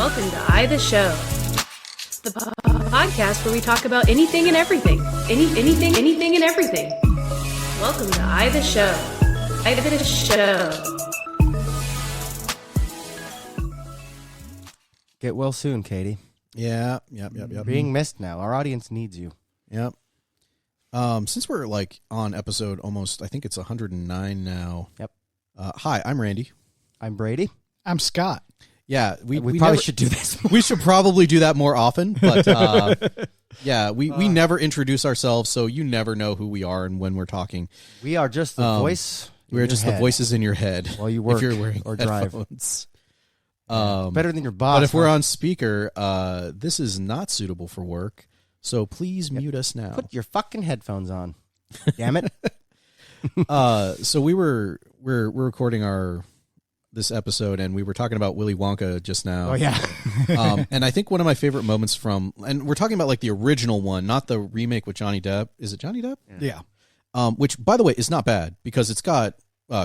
Welcome to I.T.S. Show, the podcast where we talk about anything and everything. Anything and everything. Welcome to I.T.S. Show. I.T.S. Show. Get well soon, Katie. Yep. Being missed now. Our audience needs you. Yep. Since we're like on episode almost, I think it's 109 now. Yep. Hi, I'm Randy. I'm Brady. I'm Scott. Yeah, We probably should do this. We should probably do that more often, but yeah, we never introduce ourselves, so you never know who we are and when we're talking. We are just the voice. We're just the voices in your head while you work if you're wearing or drive. headphones. Better than your boss. But if we're on speaker, this is not suitable for work, so please mute us now. Put your fucking headphones on. Damn it. So we're recording this episode, and we were talking about Willy Wonka just now. Oh yeah. And I think one of my favorite moments and we're talking about like the original one, not the remake with Johnny Depp. Is it Johnny Depp? Yeah. Which, by the way, is not bad because it's got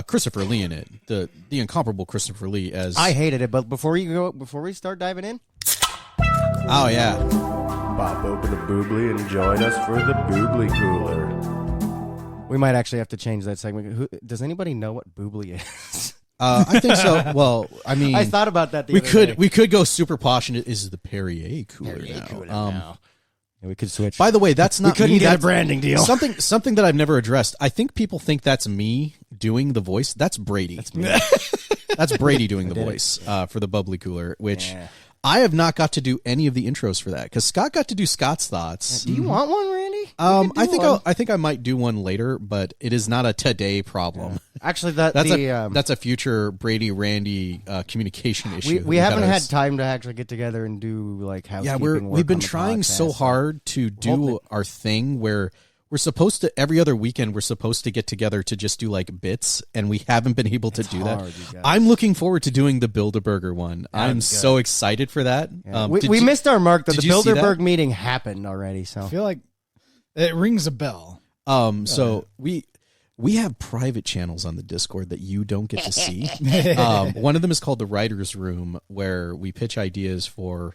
Christopher Lee in it, the incomparable Christopher Lee as. I hated it, but before we start diving in. Oh yeah. Pop open a Bublé and join us for the Bublé Cooler. We might actually have to change that segment. Does anybody know what Bublé is? I think so. Well, I mean, I thought about that the other day. We could go super posh and it is the Perrier Cooler now. Yeah, we could switch. By the way, that's not we couldn't me. get a That's branding deal. Something that I've never addressed. I think people think that's me doing the voice. That's Brady. That's me. That's Brady doing the voice for the Bublé Cooler, which I have not got to do any of the intros for that because Scott got to do Scott's thoughts. Do you want one, Randy? I think I might do one later, but it is not a today problem. Actually, that's a future Brady Randy communication issue. We haven't had time to actually get together and do like housekeeping. Yeah, we've been trying so hard to do our thing where we're supposed to every other weekend we're supposed to get together to just do like bits, and we haven't been able to do that. I'm looking forward to doing the Bilderberger one. I'm so excited for that. Yeah. We missed our mark that the Bilderberg meeting happened already. So I feel like it rings a bell. So we have private channels on the Discord that you don't get to see. One of them is called the Writers Room, where we pitch ideas for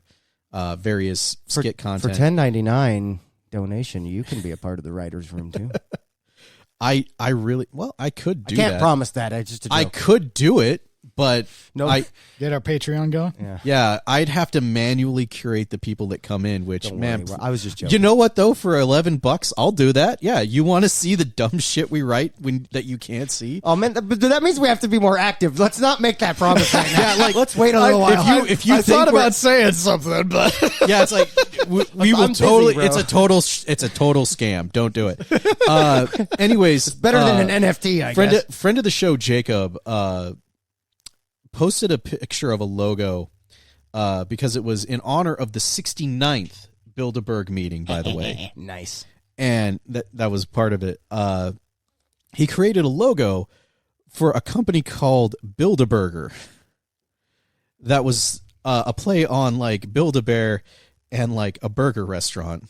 various skit content. For $10.99 donation, you can be a part of the Writers Room too. I could do that. I can't promise that. I could do it, but Get our Patreon going. Yeah, I'd have to manually curate the people that come in. Which, man, I was just joking. You know what though? For $11, I'll do that. Yeah, you want to see the dumb shit we write that you can't see? Oh man, but that means we have to be more active. Let's not make that promise right now. Yeah, let's wait a little while. If you I thought about saying something, but yeah, it's like we will totally. It's a total scam. Don't do it. Anyways, it's better than an NFT. I guess. Friend of the show, Jacob, posted a picture of a logo because it was in honor of the 69th Bilderberg meeting, by the way. Nice. And that was part of it. He created a logo for a company called Bilderberger that was a play on like Build-A-Bear and like a burger restaurant.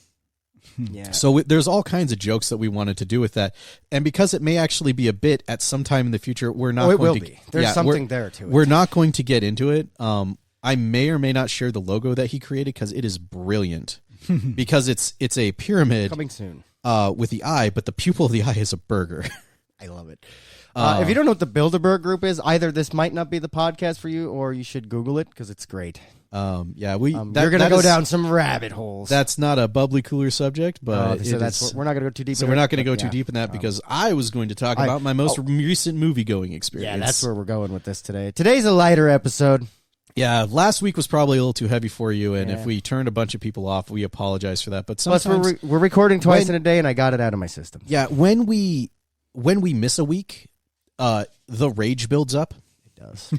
Yeah. So there's all kinds of jokes that we wanted to do with that, and because it may actually be a bit at some time in the future, we're not. It will be. There's something there to it. We're not going to get into it. I may or may not share the logo that he created because it is brilliant. Because it's a pyramid coming soon with the eye, but the pupil of the eye is a burger. I love it. If you don't know what the Bilderberg Group is, either this might not be the podcast for you, or you should Google it because it's great. You're going to go down some rabbit holes. That's not a Bublé Cooler subject, but we're not going to go too deep. So we're not going to go too deep in that because I was going to talk about my most recent movie-going experience. Yeah, that's where we're going with this today. Today's a lighter episode. Yeah, last week was probably a little too heavy for you, and if we turned a bunch of people off, we apologize for that. But sometimes plus we're recording twice in a day, and I got it out of my system. Yeah, when we miss a week, the rage builds up. It does,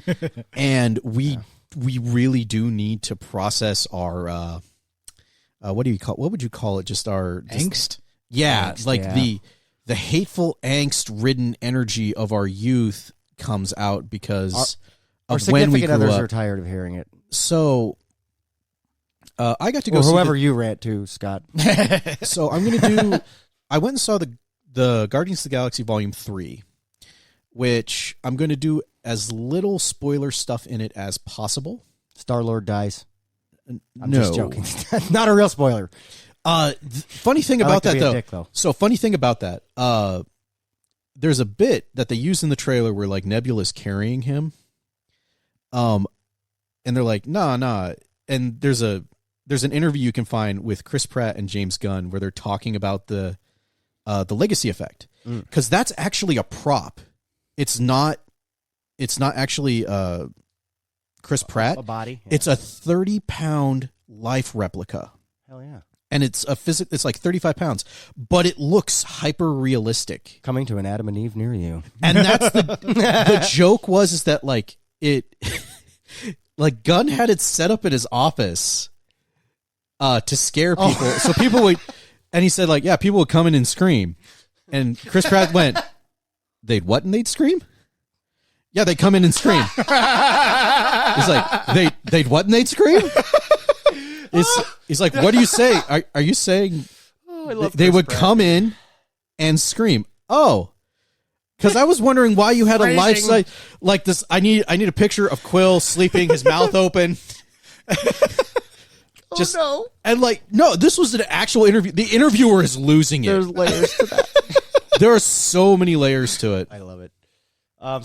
and we really do need to process our what would you call it? Just our angst. Yeah, the hateful angst-ridden energy of our youth comes out because our significant others are tired of hearing it. So I got to go. Or whoever you rant to, Scott. So I'm going to do. I went and saw the Guardians of the Galaxy Volume 3, which I'm going to do as little spoiler stuff in it as possible. Star-Lord dies. I'm just joking. Not a real spoiler. Funny thing about that, though. So funny thing about that. There's a bit that they use in the trailer where like Nebula's carrying him. And they're like, nah. And there's an interview you can find with Chris Pratt and James Gunn where they're talking about the legacy effect. Because that's actually a prop. It's not actually Chris Pratt. A body. Yeah. It's a 30-pound life replica. Hell yeah. And it's it's like 35 pounds, but it looks hyper realistic. Coming to an Adam and Eve near you. And that's the joke is that like it, like Gunn had it set up in his office, to scare people. So people would, and he said like, yeah, people would come in and scream. And Chris Pratt went, they'd what? And they'd scream? Yeah, they'd come in and scream. He's like, they'd what? And they'd scream? He's like, what do you say? Are you saying they would come in and scream? Oh, because I was wondering why you had a life size like this. I need a picture of Quill sleeping, his mouth open. Just no. And like, no, this was an actual interview. The interviewer is losing it. There's layers to that. There are so many layers to it. I love it.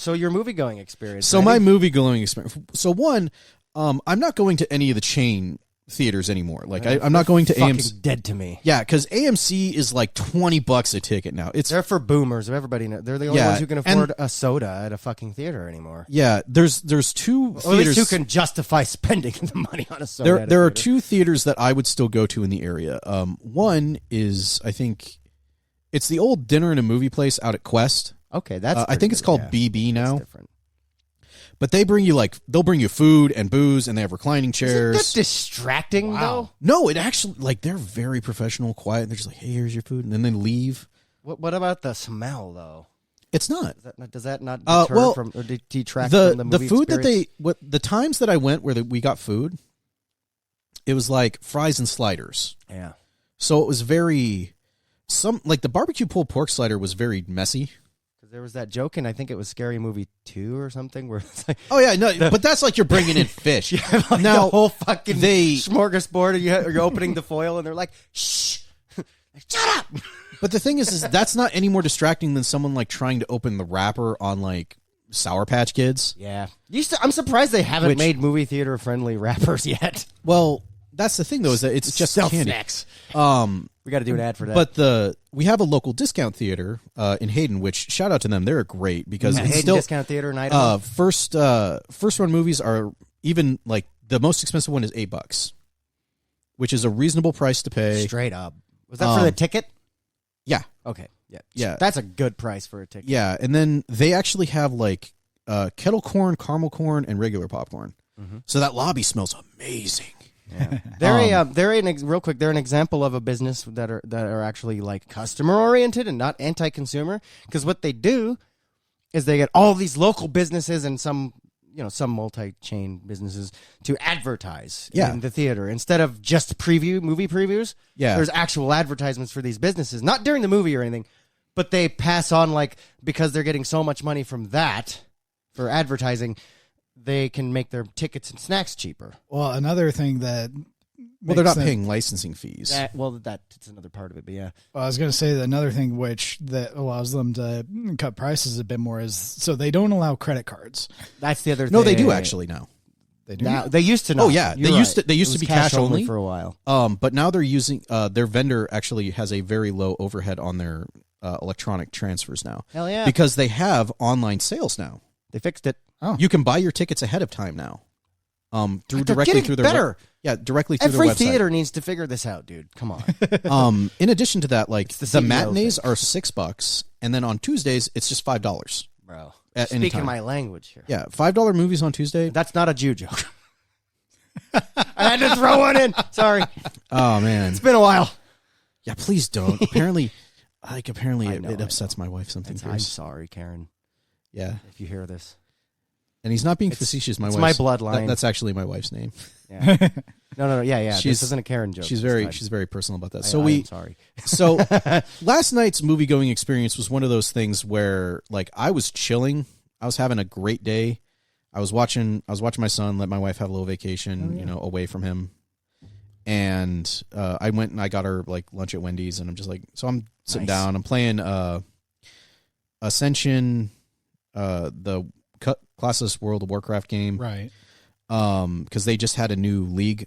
So your movie-going experience. So my movie-going experience. So one, I'm not going to any of the chain theaters anymore. Like I'm not going to AMC. Dead to me. Yeah, because AMC is like $20 a ticket now. They're for boomers. Everybody knows. They're the only ones who can afford a soda at a fucking theater anymore. Yeah, there's two theaters. Or at least who can justify spending the money on a soda. There are two theaters that I would still go to in the area. One is, I think, it's the old dinner and a movie place out at Quest. Okay, that's. I think it's called BB now. That's different. But they'll bring you food and booze, and they have reclining chairs. Isn't that distracting though? No, it actually, like, they're very professional, quiet. And they're just like, hey, here's your food, and then they leave. What about the smell though? It's not. Does that not deter from or detract from the movie food experience? the times that I went where we got food, it was like fries and sliders. Yeah. So it was very like the barbecue pulled pork slider was very messy. There was that joke, and I think it was Scary Movie 2 or something, where it's like, oh yeah, no, but that's like you're bringing in fish. Like now the whole fucking smorgasbord, and you're opening the foil, and they're like, shh, shut up. But the thing is that's not any more distracting than someone like trying to open the wrapper on like Sour Patch Kids. Yeah, I'm surprised they haven't made movie theater friendly wrappers yet. Well, that's the thing though, is that it's just Stealth candy. Snacks. We got to do an ad for that. But we have a local discount theater in Hayden, which shout out to them. They're great because it's Hayden still discount theater in Idaho. First run movies are even like the most expensive one is $8, which is a reasonable price to pay. Straight up. Was that for the ticket? Yeah. Okay. Yeah. Yeah. That's a good price for a ticket. Yeah, and then they actually have like kettle corn, caramel corn, and regular popcorn. Mm-hmm. So that lobby smells amazing. Yeah. They're an example of a business that are actually like customer oriented and not anti-consumer, because what they do is they get all these local businesses and some multi-chain businesses to advertise in the theater instead of just movie previews. Yeah. There's actual advertisements for these businesses, not during the movie or anything, but they pass on, like, because they're getting so much money from that for advertising, they can make their tickets and snacks cheaper. Well, another thing that they're not paying licensing fees. That's another part of it, but yeah. Well, I was going to say that another thing that allows them to cut prices a bit more is so they don't allow credit cards. That's the other thing. No, they do actually now. They do. Now, they used to. Not. Oh yeah, they used to be cash only for a while. But now they're using their vendor actually has a very low overhead on their electronic transfers now. Hell yeah, because they have online sales now. They fixed it. Oh, you can buy your tickets ahead of time now. Directly through their better. Directly through Every their website. theater needs to figure this out, dude. Come on. In addition to that, like the the matinees are $6, and then on Tuesdays it's just $5. Bro, at any speaking time. my language here. Yeah, $5 movies on Tuesday. That's not a Jew joke. I had to throw one in. Sorry. Oh man, it's been a while. Yeah, please don't. Apparently, it upsets my wife something. I'm sorry, Karen. Yeah, if you hear this. And he's not being facetious. It's my bloodline. That's actually my wife's name. Yeah. No. Yeah. This isn't a Karen joke. She's very personal about that. I'm sorry. So last night's movie going experience was one of those things where, like, I was chilling. I was having a great day. I was watching my son, let my wife have a little vacation, away from him. And I went and I got her like lunch at Wendy's, and I'm just like, so I'm sitting down, I'm playing Ascension, the classless World of Warcraft game, Right. Because they just had a new league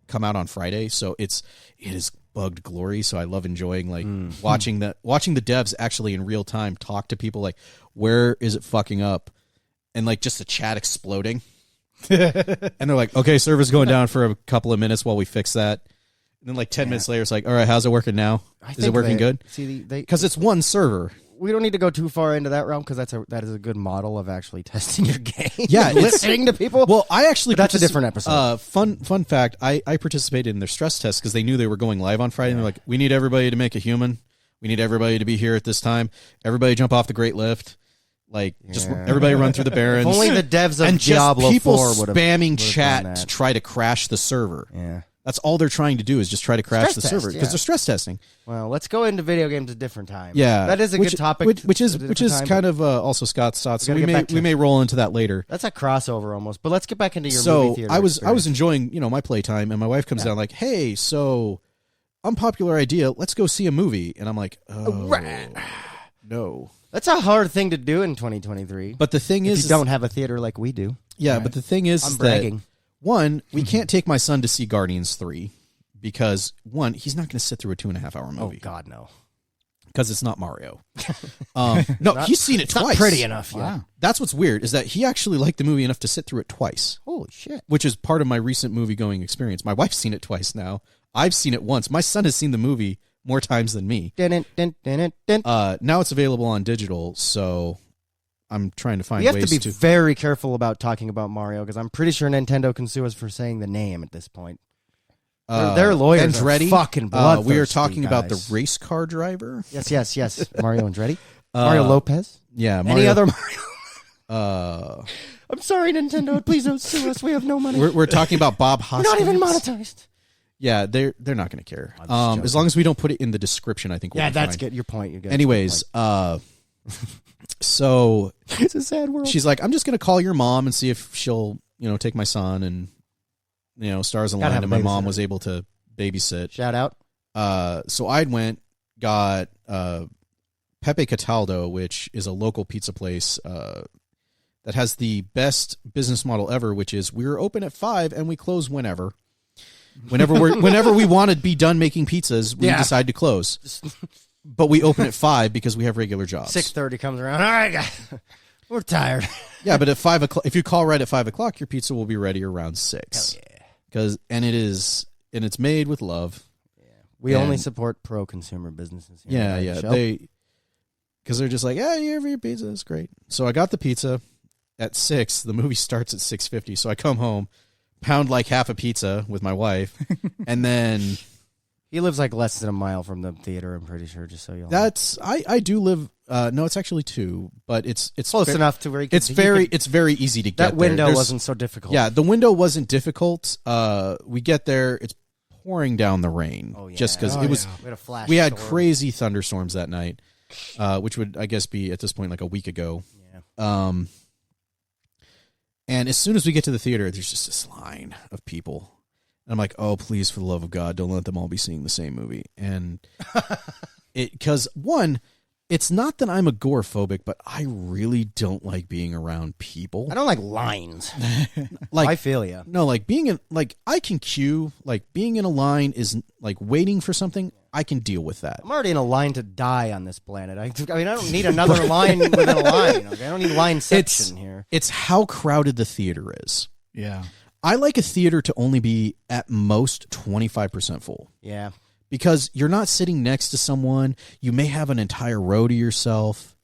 come out on Friday, so it is bugged glory. So I love enjoying like watching the devs actually in real time talk to people like, where is it fucking up, and like just the chat exploding. And they're like, okay, server's going down for a couple of minutes while we fix that. And then like 10 minutes later, it's like, all right, how's it working now? Is it working good? See, because it's one server. We don't need to go too far into that realm because that is a good model of actually testing your game. Yeah, listening to people. Well, I actually that's a different episode. Fun fact: I participated in their stress test because they knew they were going live on Friday. And they're like, we need everybody to make a human. We need everybody to be here at this time. Everybody jump off the Great Lift. Like, just everybody run through the Barrens. If only the devs of and Diablo just people 4 spamming chat to try to crash the server. Yeah. That's all they're trying to do is just try to crash the Stress server test, because they're stress testing. Well, let's go into video games a different time. Yeah, that is a good topic. Which is kind of also Scott's thoughts. So we may roll into that later. That's a crossover almost. But let's get back into your movie theater. I was enjoying my playtime, and my wife comes down like, hey, so unpopular idea. Let's go see a movie, and I'm like, oh, no. That's a hard thing to do in 2023. But the thing is, you don't have a theater like we do. Yeah, right? But the thing is, I'm bragging. One, we can't take my son to see Guardians 3 because one, he's not going to sit through a 2.5-hour movie. Oh God, no. Because it's not Mario. No, he's seen it twice. Not pretty enough. Wow. Yeah. That's what's weird is that he actually liked the movie enough to sit through it twice. Holy shit! Which is part of my recent movie going experience. My wife's seen it twice now. I've seen it once. My son has seen the movie more times than me. Now it's available on digital, so I'm trying to find ways to... You have to be very careful about talking about Mario, because I'm pretty sure Nintendo can sue us for saying the name at this point. Their lawyers Andretti, are fucking bloodthirsty, we are talking guys. about the race car driver. Yes. Mario Andretti. Mario Lopez. Yeah. Mario, any other Mario? I'm sorry, Nintendo. Please don't sue us. We have no money. We're talking about Bob Hoskins. We're not even monetized. Yeah, they're not going to care. As long as we don't put it in the description, I think we'll be that's fine. good. Your point. You Anyways, so it's a sad world. She's like, I'm just going to call your mom and see if she'll, take my son, and stars aligned, and my mom was able to babysit. Shout out. So I got Pepe Cataldo, which is a local pizza place that has the best business model ever, which is we're open at 5 and we close whenever. Whenever we want to be done making pizzas, we decide to close. But we open at 5 because we have regular jobs. 6:30 comes around. All right, guys, we're tired. Yeah, but at 5 o'clock, if you call right at 5 o'clock, your pizza will be ready around 6. Hell yeah. It's made with love. Yeah, we only support pro-consumer businesses. Yeah. Because they're just like, you have your pizza. It's great. So I got the pizza at 6. The movie starts at 6:50. So I come home, pound like half a pizza with my wife, and then he lives like less than a mile from the theater. I'm pretty sure. Just so you. I do live. No, it's actually 2, but it's close enough to where you can, it's very easy to get. That window wasn't so difficult. Yeah, the window wasn't difficult. We get there. It's pouring down the rain. Oh, yeah. Just because it was. Yeah. We had crazy thunderstorms that night, which would, I guess, be at this point like a week ago. Yeah. And as soon as we get to the theater, there's just this line of people. And I'm like, oh, please, for the love of God, don't let them all be seeing the same movie. And because one, it's not that I'm agoraphobic, but I really don't like being around people. I don't like lines. I feel you. No, like I can queue, like being in a line is like waiting for something. I can deal with that. I'm already in a line to die on this planet. I don't need another line within a line. Okay? I don't need lineception here. It's how crowded the theater is. Yeah. I like a theater to only be at most 25% full. Yeah. Because you're not sitting next to someone. You may have an entire row to yourself.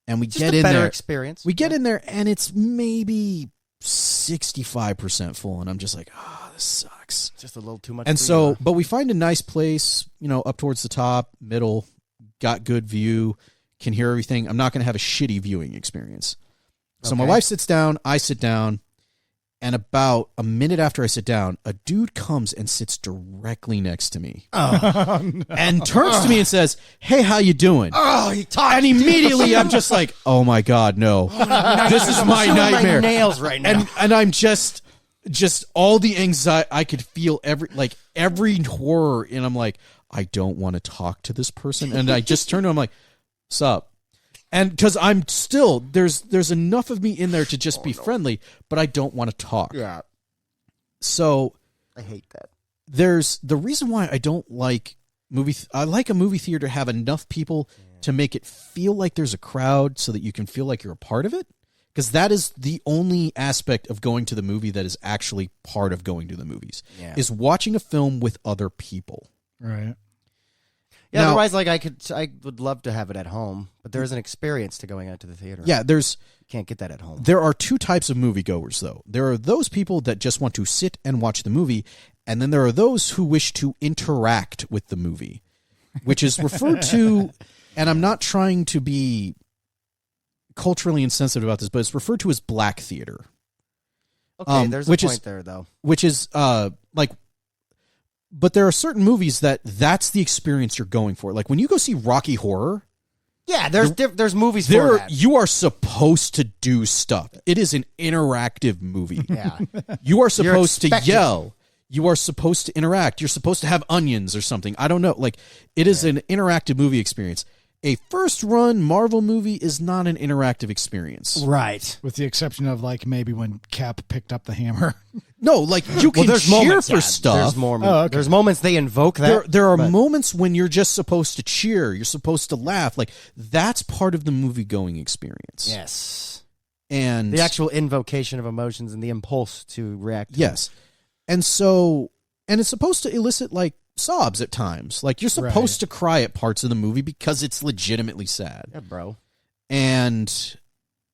And we get in there. Just a better experience. We get in there and it's maybe 65% full. And I'm just like, this sucks. Just a little too much. And so, but we find a nice place, up towards the top, middle, got good view, can hear everything. I'm not going to have a shitty viewing experience. So my wife sits down, I sit down. And about a minute after I sit down, a dude comes and sits directly next to me. And turns to me and says, hey, how you doing? He talks. And immediately I'm just like, oh my God, no. This is my nightmare. My nails right now. And I'm just, just all the anxiety. I could feel every horror, and I'm like, I don't want to talk to this person. And I just turn to him, I'm like, sup? And because I'm still, there's enough of me in there to just be friendly, but I don't want to talk. Yeah. So I hate that. There's the reason why I don't like I like a movie theater to have enough people to make it feel like there's a crowd so that you can feel like you're a part of it. Because that is the only aspect of going to the movie that is actually part of going to the movies, is watching a film with other people. Right. Yeah, now, otherwise, I would love to have it at home, but there is an experience to going out to the theater. Yeah, you can't get that at home. There are two types of moviegoers, though. There are those people that just want to sit and watch the movie, and then there are those who wish to interact with the movie, which is referred to, and I'm not trying to be culturally insensitive about this, but it's referred to as black theater. Okay, there's a point there, though. Which is, but there are certain movies that's the experience you're going for. Like when you go see Rocky Horror. Yeah, there's movies for that. You are supposed to do stuff. It is an interactive movie. Yeah. You are supposed to yell. You are supposed to interact. You're supposed to have onions or something. I don't know. Like it is an interactive movie experience. A first-run Marvel movie is not an interactive experience. Right. With the exception of, like, maybe when Cap picked up the hammer. No, like, you can cheer for stuff. There's moments they invoke that. There are moments when you're just supposed to cheer. You're supposed to laugh. Like, that's part of the movie-going experience. Yes. And the actual invocation of emotions and the impulse to react. Yes. And so, and it's supposed to elicit, like, sobs at times. Like, you're supposed to cry at parts of the movie because it's legitimately sad. Yeah, bro. And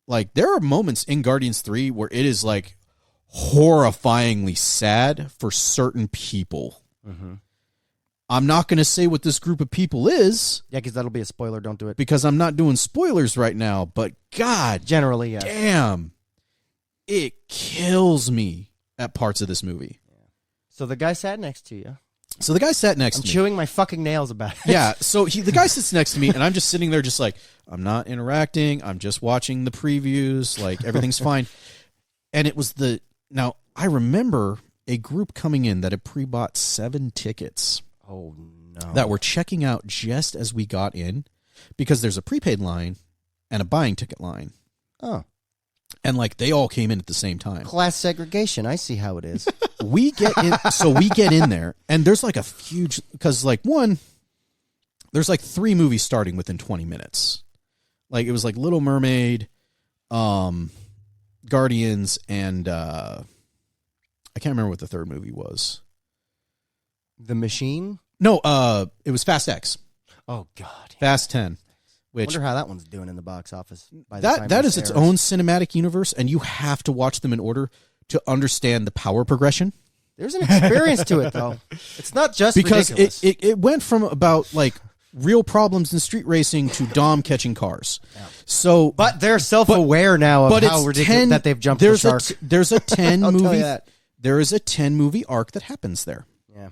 like there are moments in Guardians 3 where it is like horrifyingly sad for certain people. Mm-hmm. I'm not going to say what this group of people is. Yeah, because that'll be a spoiler. Don't do it. Because I'm not doing spoilers right now. But God, generally, yes. Damn, it kills me at parts of this movie. So the guy sat next to you. So the guy sat next to me. I'm chewing my fucking nails about it. Yeah, so the guy sits next to me, and I'm just sitting there just like, I'm not interacting. I'm just watching the previews. Like, everything's fine. And it was now, I remember a group coming in that had pre-bought 7 tickets. Oh, no. That were checking out just as we got in, because there's a prepaid line and a buying ticket line. Oh. And, like, they all came in at the same time. Class segregation. I see how it is. We get in there, and there's, like, a huge... Because, like, there's, like, 3 movies starting within 20 minutes. Like, it was, like, Little Mermaid, Guardians, and... I can't remember what the third movie was. The Machine? No, it was Fast X. Oh, God. Fast 10. I wonder how that one's doing in the box office. That is its own cinematic universe, and you have to watch them in order to understand the power progression. There's an experience to it, though. It's not just because ridiculous. it went from about like real problems in street racing to Dom catching cars. Yeah. So, but they're self-aware now of how ridiculous that they've jumped the shark. There's a 10 I'll movie. Tell you that. There is a 10 movie arc that happens there. Yeah.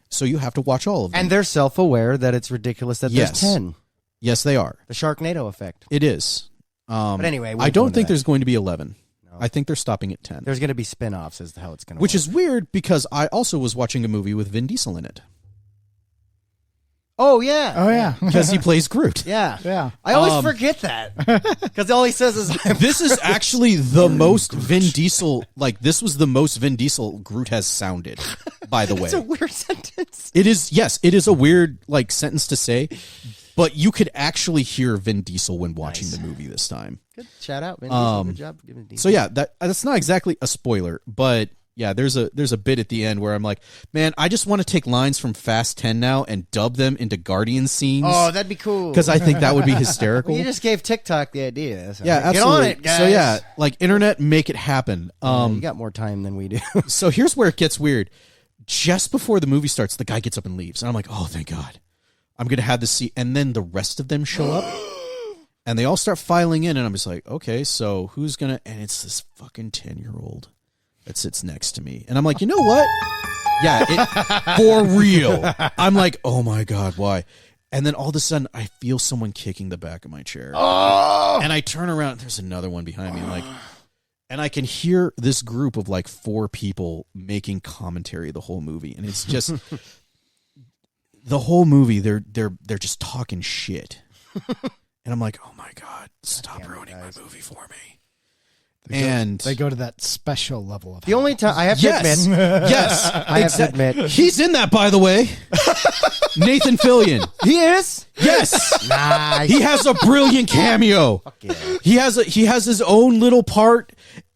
So you have to watch all of them, and they're self-aware that it's ridiculous that there's 10. Yes, they are. The Sharknado effect. It is. But anyway, I don't think there's going to be 11. No. I think they're stopping at 10. There's going to be spin-offs is how it's going to work. Which is weird because I also was watching a movie with Vin Diesel in it. Oh, yeah. Oh, yeah. Because he plays Groot. Yeah. Yeah. I always forget that. Because all he says is... This is actually the most Vin Diesel... Like, this was the most Vin Diesel Groot has sounded, by the way. It's a weird sentence. It is, yes. It is a weird, like, sentence to say. But you could actually hear Vin Diesel when watching the movie this time. Good shout out, Vin Diesel. Good job giving Diesel. So yeah, that's not exactly a spoiler, but yeah, there's a bit at the end where I'm like, man, I just want to take lines from Fast 10 now and dub them into Guardian scenes. Oh, that'd be cool. Because I think that would be hysterical. Well, you just gave TikTok the idea. So yeah, absolutely. Get on it, guys. So yeah, like internet, make it happen. You got more time than we do. So here's where it gets weird. Just before the movie starts, the guy gets up and leaves, and I'm like, oh, thank God. I'm going to have this seat. And then the rest of them show up and they all start filing in. And I'm just like, okay, so who's going to, and it's this fucking 10-year-old that sits next to me. And I'm like, you know what? Yeah, for real. I'm like, oh my God, why? And then all of a sudden I feel someone kicking the back of my chair. Oh! And I turn around. There's another one behind me. Like, and I can hear this group of like 4 people making commentary the whole movie, and it's just the whole movie. They're just talking shit, and I'm like, oh my god, stop ruining my movie for me. They go to that special level of the only time I have to admit, yes, I have to admit, he's in that. By the way, Nathan Fillion, he is. Yes, Nice. he has a brilliant cameo. Fuck yeah. He has his own little part.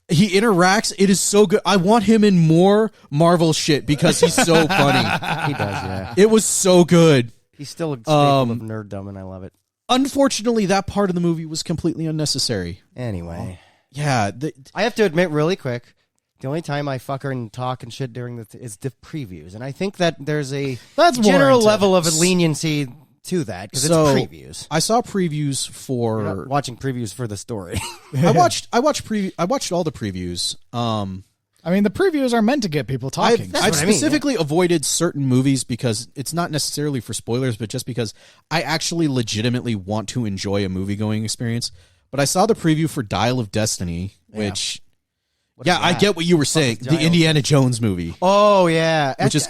He interacts. It is so good. I want him in more Marvel shit because he's so funny. He does, yeah. It was so good. He's still a staple of nerddom, and I love it. Unfortunately, that part of the movie was completely unnecessary. Anyway. Yeah. I have to admit really quick, the only time I fucker and talk and shit during is the previews. And I think that there's a general level of leniency to that because it's previews. I saw previews for... You're not watching previews for the story. I watched all the previews. I mean, the previews are meant to get people talking. I've specifically avoided certain movies because it's not necessarily for spoilers, but just because I actually legitimately want to enjoy a movie-going experience. But I saw the preview for Dial of Destiny, which... Yeah, I get what you were saying. The Indiana Jones movie. Oh, yeah. Which is...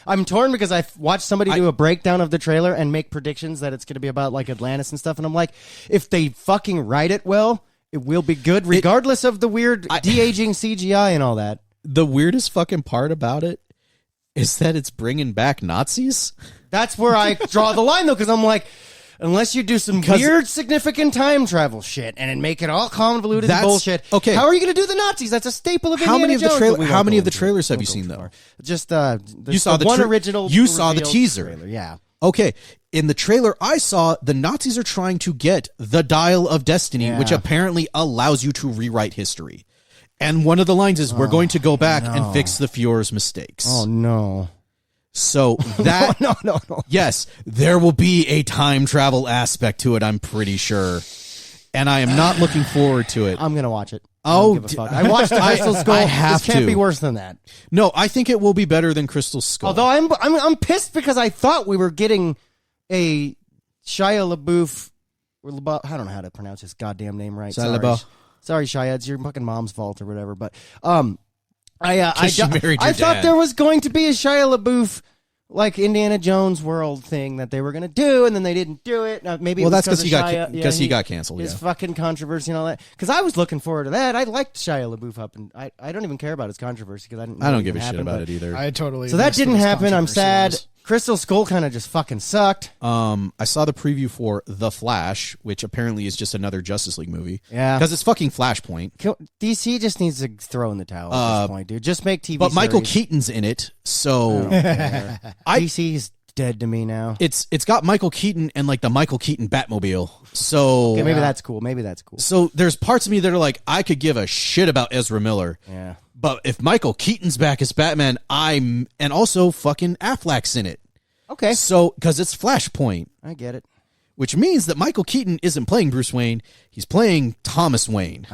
I'm torn because I watched somebody do a breakdown of the trailer and make predictions that it's going to be about like Atlantis and stuff. And I'm like, if they fucking write it well, it will be good regardless of the weird de-aging CGI and all that. The weirdest fucking part about it is that it's bringing back Nazis. That's where I draw the line, though, because I'm like, unless you do some weird, significant time travel shit and make it all convoluted and bullshit, okay. How are you going to do the Nazis? That's a staple of Indiana Jones. How many of the trailers have you seen, though? Just you saw the original. You saw the teaser. Trailer, yeah. Okay. In the trailer I saw, the Nazis are trying to get the Dial of Destiny, which apparently allows you to rewrite history. And one of the lines is, we're going to go back and fix the Fuhrer's mistakes. Oh, no. So that... No. Yes, there will be a time travel aspect to it, I'm pretty sure. And I am not looking forward to it. I'm going to watch it. Oh, I watched the Crystal Skull. I have this can't be worse than that. No, I think it will be better than Crystal Skull. Although I'm pissed because I thought we were getting a Shia LaBeouf. I don't know how to pronounce his goddamn name right. Sorry, Shia. It's your fucking mom's fault or whatever. But I thought there was going to be a Shia LaBeouf like Indiana Jones World thing that they were going to do, and then they didn't do it. Maybe it was that's because he got canceled. His fucking controversy and all that. Because I was looking forward to that. I liked Shia LaBeouf up, and I don't even care about his controversy because I don't give a shit about it either. I totally. So that didn't happen. I'm sad. Crystal Skull kind of just fucking sucked. I saw the preview for The Flash, which apparently is just another Justice League movie. Yeah, because it's fucking Flashpoint. DC just needs to throw in the towel at this point, dude. Just make TV. But Michael Keaton's in it, so DC's dead to me now. It's got Michael Keaton and like the Michael Keaton Batmobile. So maybe that's cool. So there's parts of me that are like, I could give a shit about Ezra Miller. Yeah. But if Michael Keaton's back as Batman, and also fucking Affleck's in it. Okay. So, because it's Flashpoint. I get it. Which means that Michael Keaton isn't playing Bruce Wayne. He's playing Thomas Wayne.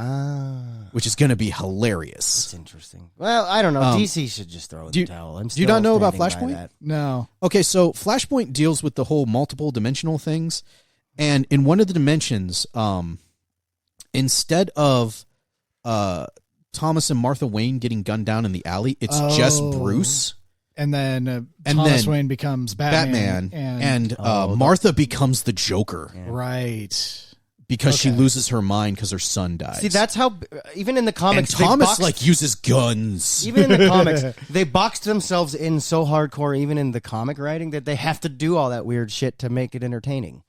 Which is going to be hilarious. That's interesting. Well, I don't know. DC should just throw in the towel. Do you not know about Flashpoint? No. Okay, so Flashpoint deals with the whole multiple dimensional things. And in one of the dimensions, instead of Thomas and Martha Wayne getting gunned down in the alley, it's just Bruce. And then Thomas Wayne becomes Batman. And Martha becomes the Joker. Yeah. Right. Because she loses her mind because her son dies. See, that's how, even in the comics, and Thomas uses guns. Even in the comics, they boxed themselves in so hardcore, even in the comic writing, that they have to do all that weird shit to make it entertaining.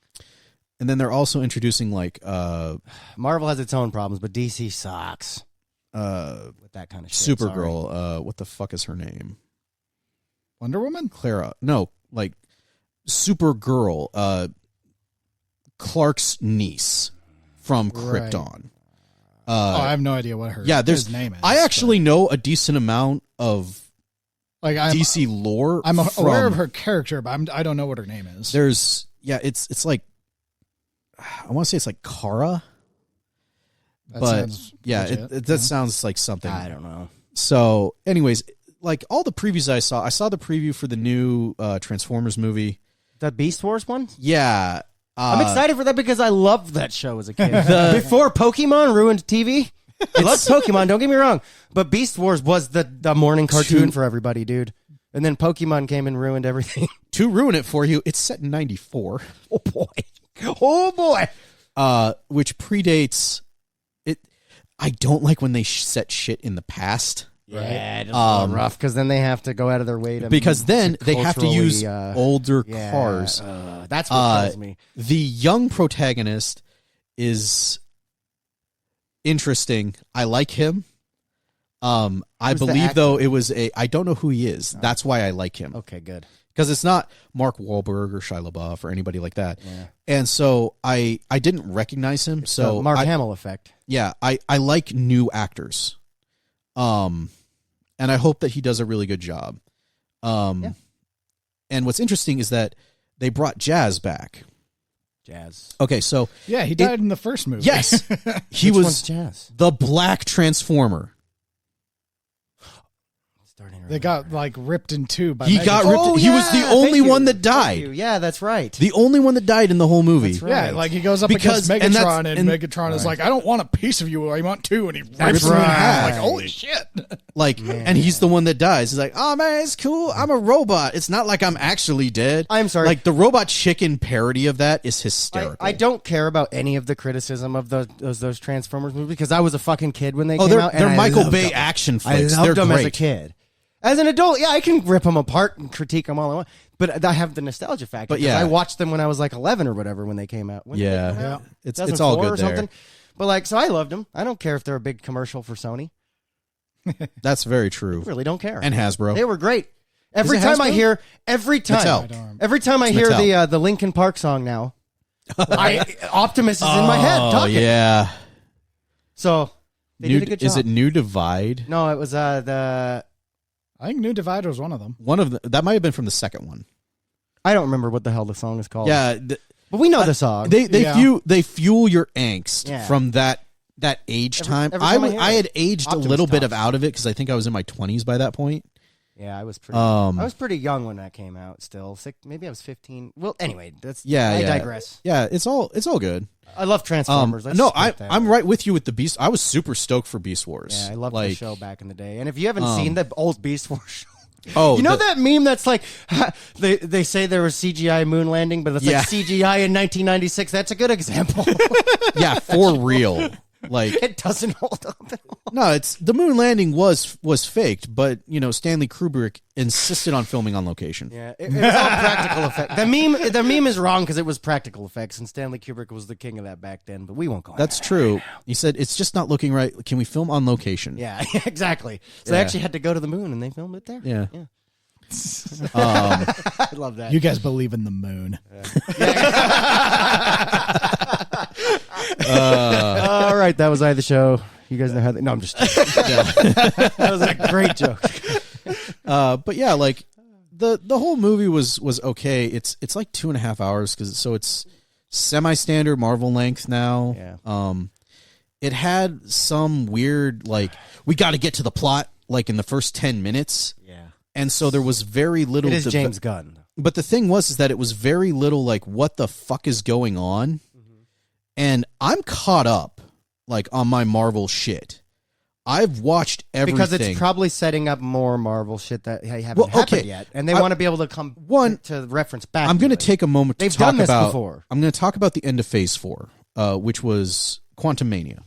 And then they're also introducing like Marvel has its own problems, but DC sucks with that kind of shit. Supergirl. What the fuck is her name? Wonder Woman? Clara. No, like Supergirl. Clark's niece from Krypton. I have no idea what her his name is. I actually know a decent amount of DC lore. I'm aware of her character, but I don't know what her name is. It's like, I want to say it's like Kara. That sounds like something. I don't know. So, anyways, like all the previews I saw the preview for the new Transformers movie. That Beast Wars one? Yeah. I'm excited for that because I loved that show as a kid. Before Pokemon ruined TV, I loved Pokemon, don't get me wrong. But Beast Wars was the morning cartoon for everybody, dude. And then Pokemon came and ruined everything. To ruin it for you, it's set in 94. Oh, boy. Oh, boy. Which predates it. I don't like when they set shit in the past. Yeah, it's a little rough because then they have to go out of their way to because then to they have to use older yeah, cars. That's what kills me. The young protagonist is interesting. I like him. I believe though it was I don't know who he is. That's why I like him. Okay, good. Because it's not Mark Wahlberg or Shia LaBeouf or anybody like that. Yeah. And so I didn't recognize him. It's so the Mark Hamill effect. Yeah, I like new actors. And I hope that he does a really good job. And what's interesting is that they brought Jazz back. Jazz. Okay, so Yeah, he died in the first movie. yes, he Which was one's Jazz? the Black Transformer. They got like ripped in two by He got ripped. Oh, he was the yeah, only thank one you. that Thank died. you. Yeah, that's right. The only one that died in the whole movie. That's right. Yeah, like he goes up Because- against and Megatron, that's- and and- Megatron is like, I don't want a piece of you, I want two, and he rips That's him in right. half. Like, holy shit. Like, and he's the one that dies. He's like, oh man, it's cool. I'm a robot. It's not like I'm actually dead. I'm sorry. Like the Robot Chicken parody of that is hysterical. I don't care about any of the criticism of those Transformers movies because I was a fucking kid when they Oh, came out. they're and I Michael loved Bay them. action I flicks. loved They're them great. as a kid. As an adult, yeah, I can rip them apart and critique them all I want. But I have the nostalgia factor. But yeah. I watched them when I was like 11 or whatever when they came out. When did they Yeah. come out? It's 2004 all or good there. something. But like, so I loved them. I don't care if they're a big commercial for Sony. That's very true. I really don't care. And Hasbro. They were great. Every it time I Hasbro? hear, every time I It's hear Mattel. the Linkin Park song now, Optimus is in my head Oh talking. yeah. So they did a good job. Is it New Divide? No, it was the. I think New Divider was one of them. One of that might have been from the second one. I don't remember what the hell the song is called. Yeah, but we know the song. they fuel your angst Yeah. from that age time. every time I hear I it. had aged Optimus a little bit Tops. out of it because I think I was in my 20s by that point. Yeah, I was pretty young when that came out. Still, maybe I was 15. Well, anyway, I digress. Yeah, it's all good. I love Transformers. Let's No, just put that I'm way. right with you with the Beast. I was super stoked for Beast Wars. Yeah, I loved like, the show back in the day. And if you haven't seen the old Beast Wars show, Oh, you know that meme that's like they say there was CGI moon landing, but it's Yeah. like CGI in 1996. That's a good example. Yeah, for real. Like It doesn't hold up at all. no, it's the moon landing was faked, but Stanley Kubrick insisted on filming on location. Yeah, it was all practical effects. The meme is wrong because it was practical effects, and Stanley Kubrick was the king of that back then. But we won't go. That's true. He said it's just not looking right. Can we film on location? Yeah, exactly. So they Yeah. actually had to go to the moon, and they filmed it there. Yeah. I love that. You guys believe in the moon. All right, that was the show. You guys know how. No, I'm just. That was a great joke. But yeah, like the whole movie was okay. It's like 2.5 hours because it's semi-standard Marvel length now. Yeah. It had some weird like we got to get to the plot like in the first 10 minutes. Yeah. And so there was very little. It is James Gunn. But the thing was is that it was very little like what the fuck is going on, and I'm caught up like on my Marvel shit. I've watched everything Because it's probably setting up more Marvel shit that haven't happened yet, and they want to be able to come to reference back. I'm going to it. take a moment to They've talk done this about. before. I'm going to talk about the end of Phase 4, which was Quantum Mania.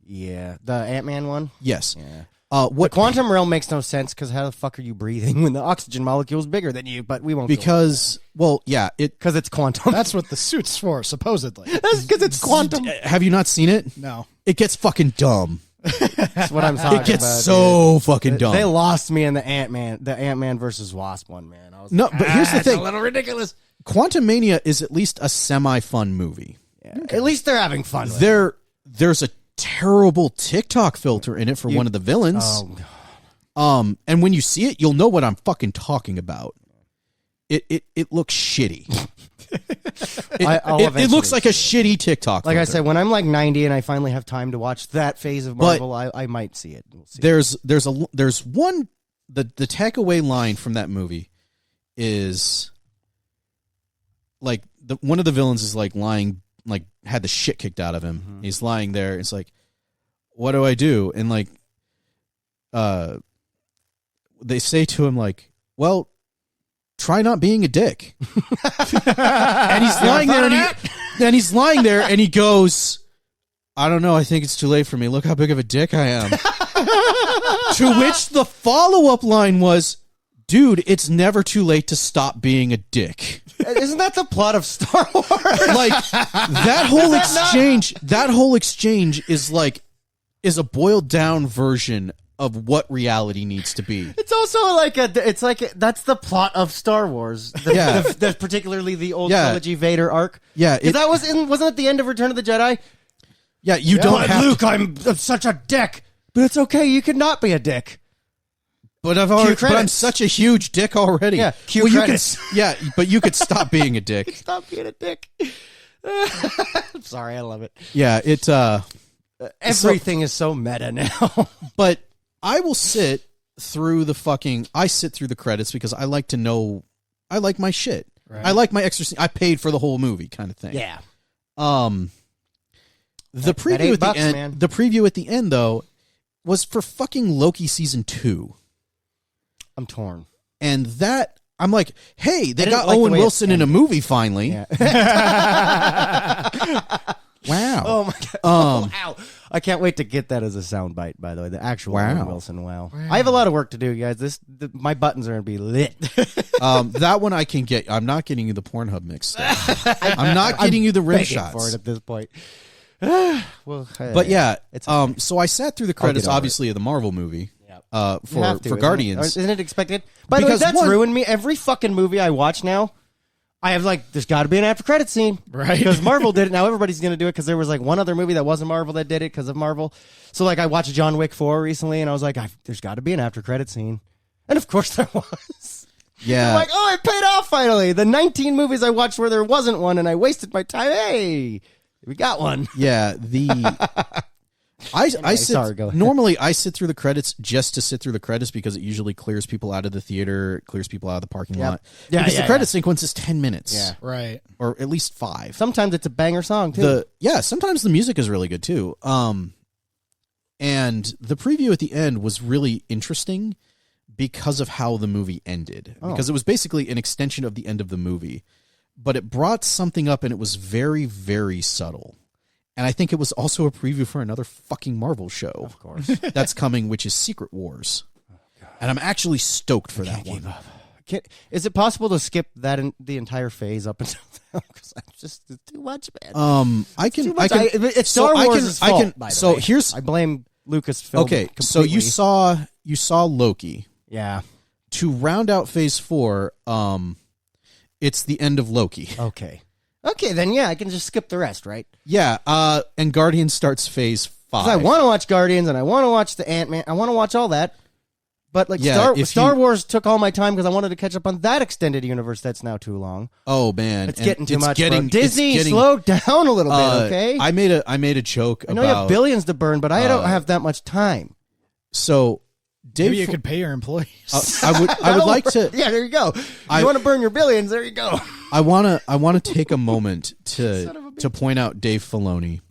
Yeah, the Ant-Man one. Yes. Yeah. What The quantum realm makes no sense because how the fuck are you breathing when the oxygen molecule is bigger than you? But we won't because because it's quantum. That's what the suit's for, supposedly. That's because it's quantum. have you not seen it? No. It gets fucking dumb. That's what I'm talking It gets about. so fucking dumb. They lost me in the Ant-Man versus Wasp one, man. I was No, but here's the it's thing. a little ridiculous. Quantum Mania is at least a semi-fun movie. Yeah. At least they're having fun with it. There's a terrible TikTok filter in it for one of the villains. Oh, God. And when you see it, you'll know what I'm fucking talking about. It looks shitty. It looks like a shitty TikTok. Like I filter. said, when I'm like 90 and I finally have time to watch that phase of Marvel, I might see it. We'll see. There's one the takeaway line from that movie is like one of the villains is like lying, like had the shit kicked out of him. Mm-hmm. He's lying there. It's like, what do I do? And like, they say to him like, well, try not being a dick. And he's lying there, and he's lying there, and he goes, I don't know. I think it's too late for me. Look how big of a dick I am. To which the follow-up line was, dude, it's never too late to stop being a dick. Isn't that the plot of Star Wars? Like that whole exchange is a boiled down version of what reality needs to be. It's also that's the plot of Star Wars. Particularly the old trilogy Vader arc. Yeah, wasn't it the end of Return of the Jedi? Yeah, you don't have Luke, I'm such a dick. But it's okay, you can not be a dick. But I'm such a huge dick already. Yeah, but you could stop being a dick. Stop being a dick. I'm sorry, I love it. Yeah, everything is so meta now. But I will sit through the credits because I like to know, I like my shit. Right. I like my extra scene. I paid for the whole movie kind of thing. Yeah. The preview at the end though was for fucking Loki season 2. I'm torn. And that I'm like, hey, they got Owen Wilson in a movie finally. Yeah. Wow. Oh my god. Wow. I can't wait to get that as a soundbite, by the way. The actual Owen Wilson. Wow. I have a lot of work to do, guys. My buttons are going to be lit. That one I can get. I'm not getting you the Pornhub mix. I'm not getting you the rim shots for it at this point. But yeah, so I sat through the credits, obviously, of the Marvel movie. For Guardians. Isn't it expected? By the way, that's ruined me. Every fucking movie I watch now, I have there's got to be an after credit scene. Right. Because Marvel did it. Now everybody's going to do it because there was one other movie that wasn't Marvel that did it because of Marvel. So I watched John Wick 4 recently and I was like, there's got to be an after credit scene. And of course there was. Yeah. I'm like, oh, it paid off finally. The 19 movies I watched where there wasn't one and I wasted my time. Hey, we got one. Yeah. Normally I sit through the credits just to sit through the credits because it usually clears people out of the theater, clears people out of the parking lot. Yeah, because the credit sequence is 10 minutes. Yeah. Right. Or at least 5. Sometimes it's a banger song too. Sometimes the music is really good too. And the preview at the end was really interesting because of how the movie ended. Oh. Because it was basically an extension of the end of the movie. But it brought something up and it was very, very subtle. And I think it was also a preview for another fucking Marvel show. Of course. That's coming, which is Secret Wars. Oh, and I'm actually stoked for that one. Is it possible to skip the entire phase up until now? Because it's too much, man. It's Star Wars' fault, by the way. I blame Lucasfilm. Okay, completely. So you saw Loki. Yeah. To round out phase 4, it's the end of Loki. Okay, then I can just skip the rest, right? Yeah, and Guardians starts phase 5. I want to watch Guardians and I want to watch the Ant-Man. I want to watch all that. But Star Wars took all my time because I wanted to catch up on that extended universe that's now too long. Oh man, it's getting too much. Disney, slow down a little bit, okay? I made a joke. I know you have billions to burn, but I don't have that much time. So maybe you could pay your employees. I would like to. Yeah, there you go. You want to burn your billions? There you go. I want to take a moment to point out Dave Filoni,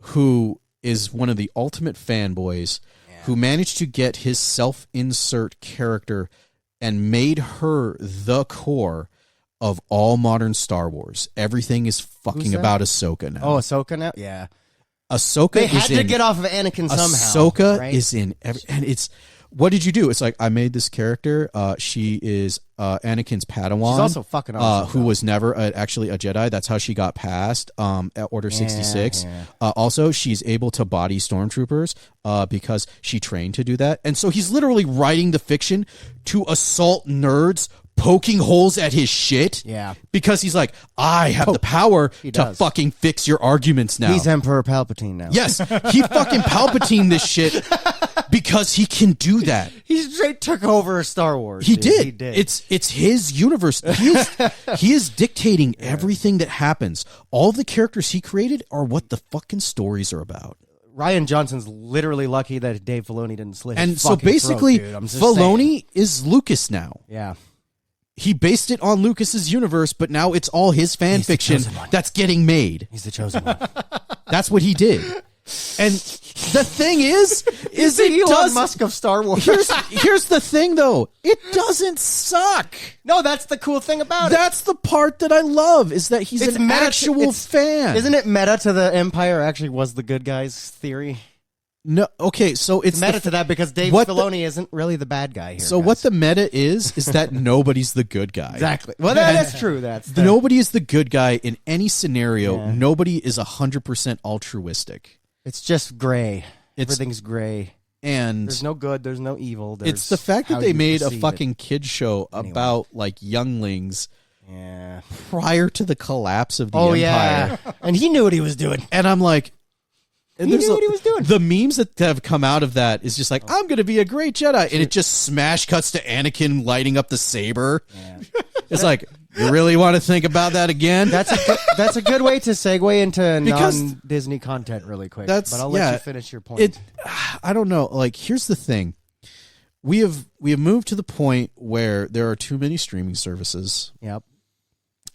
who is one of the ultimate fanboys, who managed to get his self-insert character and made her the core of all modern Star Wars. Everything is fucking about Ahsoka now. Oh, Ahsoka now? Yeah. Ahsoka they had to get off of Anakin somehow. Ahsoka is in and it's. What did you do? It's like, I made this character. She is Anakin's Padawan. She's also fucking awesome. Who was never actually a Jedi. That's how she got past at Order 66. Yeah. Also, she's able to body stormtroopers because she trained to do that. And so he's literally writing the fiction to assault nerds poking holes at his shit. Yeah. Because he's like, I have the power to fucking fix your arguments now. He's Emperor Palpatine now. Yes. He fucking Palpatine this shit because he can do that. He straight took over Star Wars. He did. It's his universe. He is dictating everything that happens. All the characters he created are what the fucking stories are about. Ryan Johnson's literally lucky that Dave Filoni didn't slit his And so basically, throat, Filoni is Lucas now. Yeah. he based it on Lucas's universe, but now it's all his fan fiction that's getting made. He's the chosen one. That's what he did. And the thing is He's the Elon Musk of Star Wars. Here's the thing, though. It doesn't suck. No, that's the cool thing about it. That's the part that I love, is that he's an actual fan. Isn't it meta to the Empire actually was the good guys theory? No, okay, so it's meta to that because Dave Filoni isn't really the bad guy here. So what the meta is that nobody's the good guy. Exactly. Well, that's true. Nobody is the good guy in any scenario. Yeah. Nobody is 100% altruistic. It's just gray. Everything's gray. And there's no good, there's no evil. It's the fact that they made a fucking kid show about like younglings prior to the collapse of the Empire. Yeah. And he knew what he was doing. And I'm like, he knew what he was doing. The memes that have come out of that is just like, I'm going to be a great Jedi. And it just smash cuts to Anakin lighting up the saber. Yeah. It's like, you really want to think about that again? That's a good way to segue into non-Disney content really quick. But I'll let you finish your point. I don't know. Like, here's the thing. We have moved to the point where there are too many streaming services. Yep.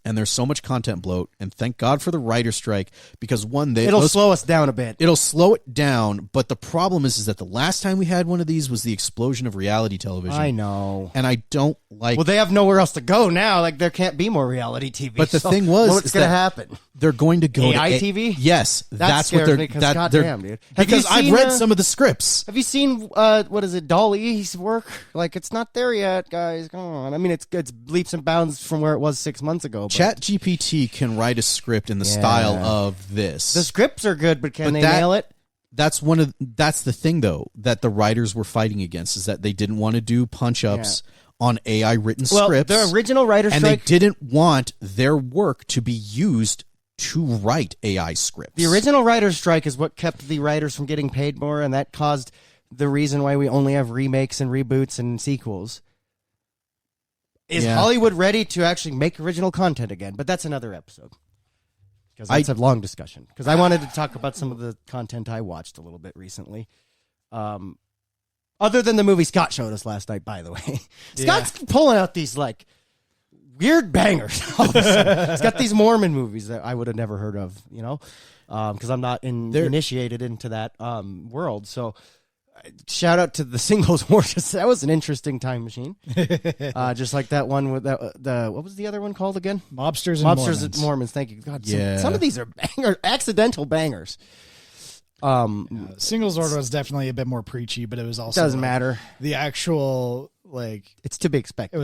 And there's so much content bloat, and thank God for the writer strike, because it'll slow us down a bit. It'll slow it down, but the problem is that the last time we had one of these was the explosion of reality television. I know. And I don't like... Well, they have nowhere else to go now. Like, there can't be more reality TV. But the thing was... What's going to happen? They're going to go AI to... TV? Yes. That's what they're... Because goddamn, dude. Because I've read some of the scripts. Have you seen, what is it, Dolly's work? Like, it's not there yet, guys. Come on. I mean, it's leaps and bounds from where it was 6 months ago. ChatGPT can write a script in the style of this. The scripts are good, but can they nail it? That's the thing, though, that the writers were fighting against, is that they didn't want to do punch-ups on AI written scripts. The original writer's strike... And they didn't want their work to be used to write AI scripts. The original writer's strike is what kept the writers from getting paid more, and that caused the reason why we only have remakes and reboots and sequels. Is Hollywood ready to actually make original content again? But that's another episode. Because that's a long discussion. Because I wanted to talk about some of the content I watched a little bit recently. Other than the movie Scott showed us last night, by the way. Scott's pulling out these, like, weird bangers. All of a sudden. He's got these Mormon movies that I would have never heard of, you know? Because I'm not initiated into that world. So... shout out to the Singles War. That was an interesting time machine. Just like that one with the what was the other one called again? Mobsters and Mormons. Thank you. God, some of these are accidental bangers. Singles Order was definitely a bit more preachy, but it was also doesn't matter. The actual it's to be expected.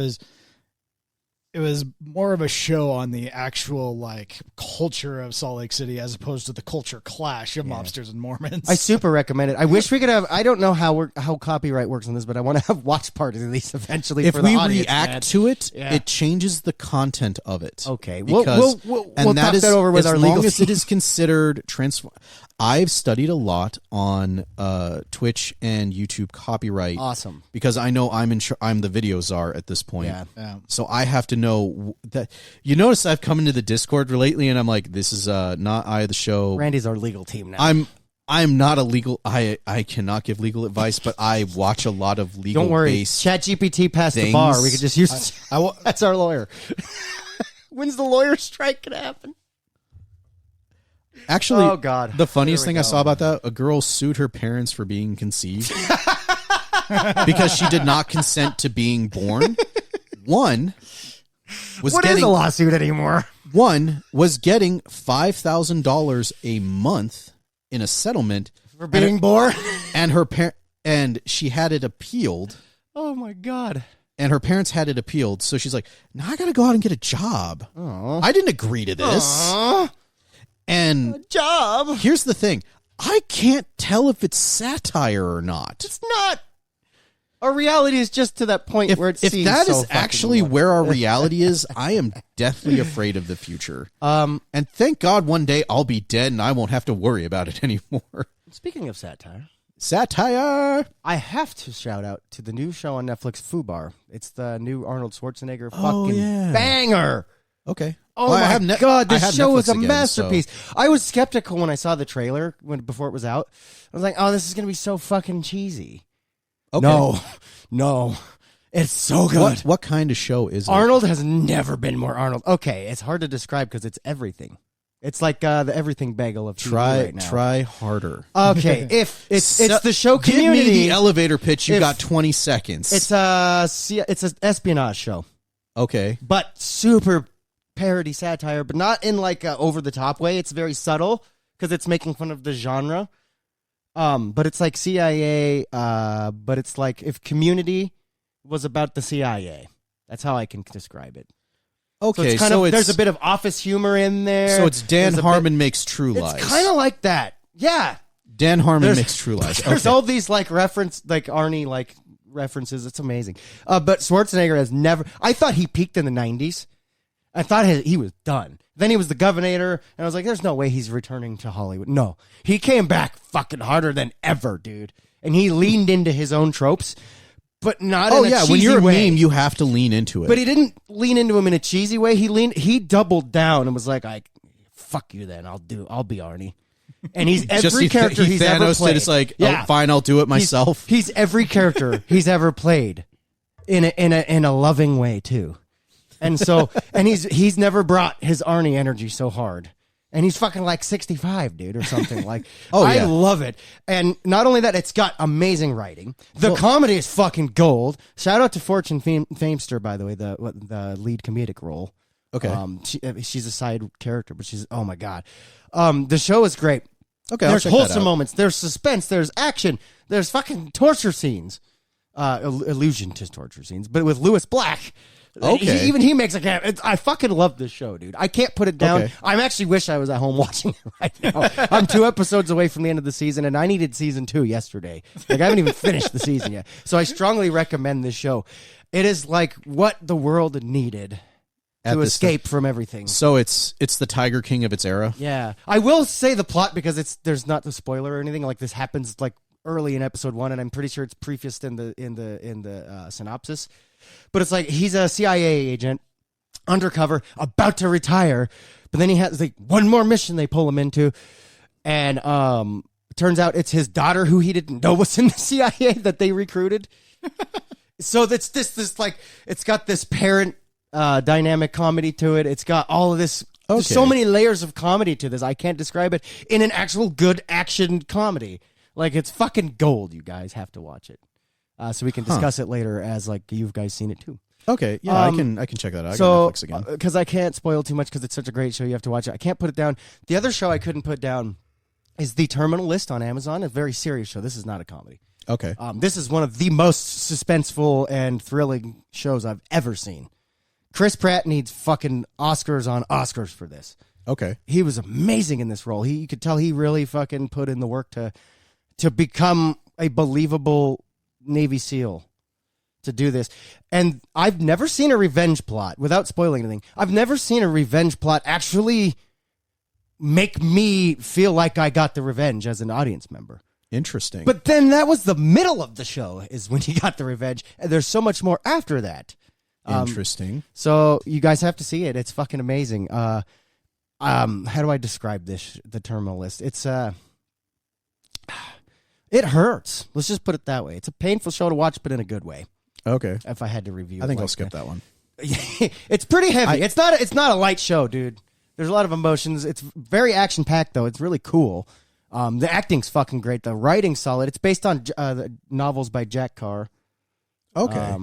It was more of a show on the actual culture of Salt Lake City as opposed to the culture clash of mobsters and Mormons. I super recommend it. I wish we could have. I don't know how copyright works on this, but I want to have watch parties at least eventually. If for the we audience, react to it, it changes the content of it. Okay, we'll talk that over with our legal team. As long as team. it is considered I've studied a lot on Twitch and YouTube copyright. Awesome, because I know I'm the video czar at this point. Yeah. So I have to know that. You notice I've come into the Discord lately, and I'm like, this is not the show. Randy's our legal team now. I'm not a legal. I cannot give legal advice, but I watch a lot of legal. Don't worry, ChatGPT passed the bar. We could just use. That's our lawyer. When's the lawyer strike gonna happen? Actually, oh God. The funniest thing I saw about that, a girl sued her parents for being conceived because she did not consent to being born. One was what getting is a lawsuit anymore? One was getting $5,000 a month in a settlement for being born, and and she had it appealed. Oh my God. And her parents had it appealed, so she's like, "Now I got to go out and get a job. Aww. I didn't agree to this." Aww. And a job. Here's the thing. I can't tell if it's satire or not. It's not. Our reality is just to that point where it seems if that so is actually where our reality is, I am deathly afraid of the future. And thank God one day I'll be dead and I won't have to worry about it anymore. Speaking of satire, I have to shout out to the new show on Netflix, Fubar. It's the new Arnold Schwarzenegger fucking banger. Okay. Oh my God, this show is a masterpiece. So. I was skeptical when I saw the trailer before it was out. I was like, oh, this is going to be so fucking cheesy. Okay. No. It's so good. What kind of show is it? Arnold has never been more Arnold. Okay, it's hard to describe because it's everything. It's like the everything bagel of TV right now. Try harder. Okay, if it's the show Community. Give me the elevator pitch. You got 20 seconds. It's an espionage show. Okay, but super parody satire, but not in like a over the top way. It's very subtle because it's making fun of the genre. But it's like CIA. But it's like if Community was about the CIA. That's how I can describe it. Okay, so there's a bit of office humor in there. So it's Dan Harmon makes True Lies. It's kind of like that. Yeah. Dan Harmon makes True Lies. There's all these like Arnie like references. It's amazing. But Schwarzenegger has never. I thought he peaked in the 90s. I thought he was done. Then he was the governor, and I was like, "There's no way he's returning to Hollywood." No, he came back fucking harder than ever, dude. And he leaned into his own tropes. But not in a cheesy way. When you're a meme, you have to lean into it. But he didn't lean into him in a cheesy way. He doubled down and was like, fuck you then. I'll be Arnie. And he's every character he's ever played. It's like, oh, fine, I'll do it myself. He's every character he's ever played in a loving way too. And so he's never brought his Arnie energy so hard. And he's fucking like 65, dude, or something. Like, I love it. And not only that, it's got amazing writing. The comedy is fucking gold. Shout out to Fortune Famester, by the way, the lead comedic role. Okay. She's a side character, but oh my God. The show is great. Okay, there's wholesome moments. There's suspense. There's action. There's fucking torture scenes. Allusion to torture scenes, but with Lewis Black. Okay. Even he makes a cameo. I fucking love this show, dude. I can't put it down. Okay. I actually wish I was at home watching it right now. I'm 2 episodes away from the end of the season, and I needed season 2 yesterday. Like, I haven't even finished the season yet. So I strongly recommend this show. It is like what the world needed to escape from everything. So it's the Tiger King of its era. Yeah. I will say the plot because there's not the spoiler or anything. Like, this happens like early in episode 1, and I'm pretty sure it's prefaced in the synopsis. But it's like he's a CIA agent, undercover, about to retire, but then he has like one more mission they pull him into, and it turns out it's his daughter who he didn't know was in the CIA that they recruited. So that's this like it's got this parent dynamic comedy to it. It's got all of this. Okay. There's so many layers of comedy to this. I can't describe it in an actual good action comedy. Like, it's fucking gold. You guys have to watch it. So we can discuss it later as like you've guys seen it too. Okay, yeah, I can check that out. I got Netflix again because I can't spoil too much because it's such a great show. You have to watch it. I can't put it down. The other show I couldn't put down is The Terminal List on Amazon. A very serious show. This is not a comedy. Okay, this is one of the most suspenseful and thrilling shows I've ever seen. Chris Pratt needs fucking Oscars on Oscars for this. Okay, he was amazing in this role. You could tell he really fucking put in the work to become a believable Navy SEAL to do this. And I've never seen a revenge plot, without spoiling anything, I've never seen a revenge plot actually make me feel like I got the revenge as an audience member. Interesting. But then that was the middle of the show is when he got the revenge. And there's so much more after that. Interesting. So you guys have to see it. It's fucking amazing. How do I describe this? The Terminal List. It hurts. Let's just put it that way. It's a painful show to watch, but in a good way. Okay. If I had to review I think I'll I'll skip that one. It's pretty heavy. It's not a light show, dude. There's a lot of emotions. It's very action-packed, though. It's really cool. The acting's fucking great. The writing's solid. It's based on the novels by Jack Carr. Okay.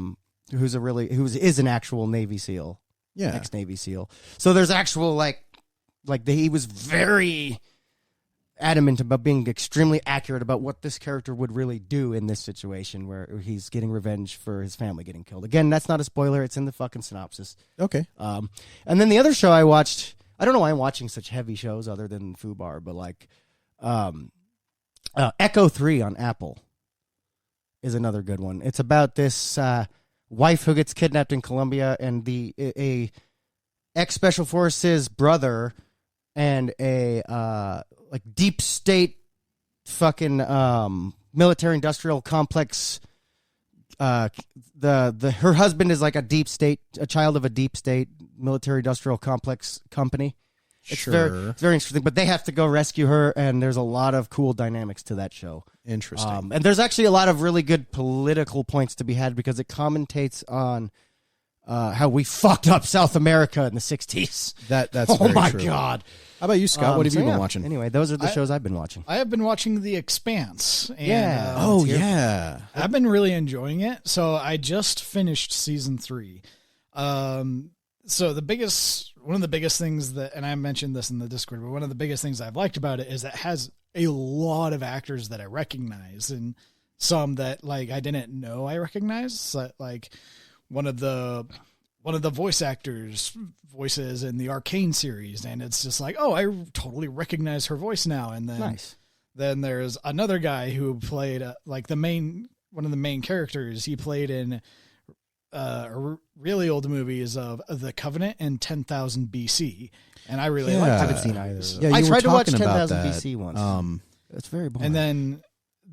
Who is an actual Navy SEAL. Yeah. Ex-Navy SEAL. So there's actual, he was very adamant about being extremely accurate about what this character would really do in this situation where he's getting revenge for his family getting killed. Again, that's not a spoiler. It's in the fucking synopsis. Okay. And then the other show I watched, I don't know why I'm watching such heavy shows other than FUBAR, but Echo 3 on Apple is another good one. It's about this wife who gets kidnapped in Colombia and a ex-Special Forces brother and a deep state fucking military industrial complex. Her husband is like a child of a deep state military industrial complex company, It's very interesting. But they have to go rescue her, and there's a lot of cool dynamics to that show. Interesting. And there's actually a lot of really good political points to be had because it commentates on how we fucked up South America in the 60s. That's oh very my true. God. How about you, Scott? What have you been watching? Anyway, those are the shows I've been watching. I have been watching The Expanse. And, yeah. I've been really enjoying it. So I just finished season 3. So one of the biggest things that, and I mentioned this in the Discord, but one of the biggest things I've liked about it is that it has a lot of actors that I recognize and some that like I didn't know I recognized. So, like one of the voice actors voices in the Arcane series, and it's just like, oh, I totally recognize her voice now. And then then there's another guy who played like one of the main characters. He played in really old movies of The Covenant and 10,000 BC, and I really liked I that. haven't seen either of those. Yeah, I you tried were to watch talking about 10,000 that. BC once. It's very boring. And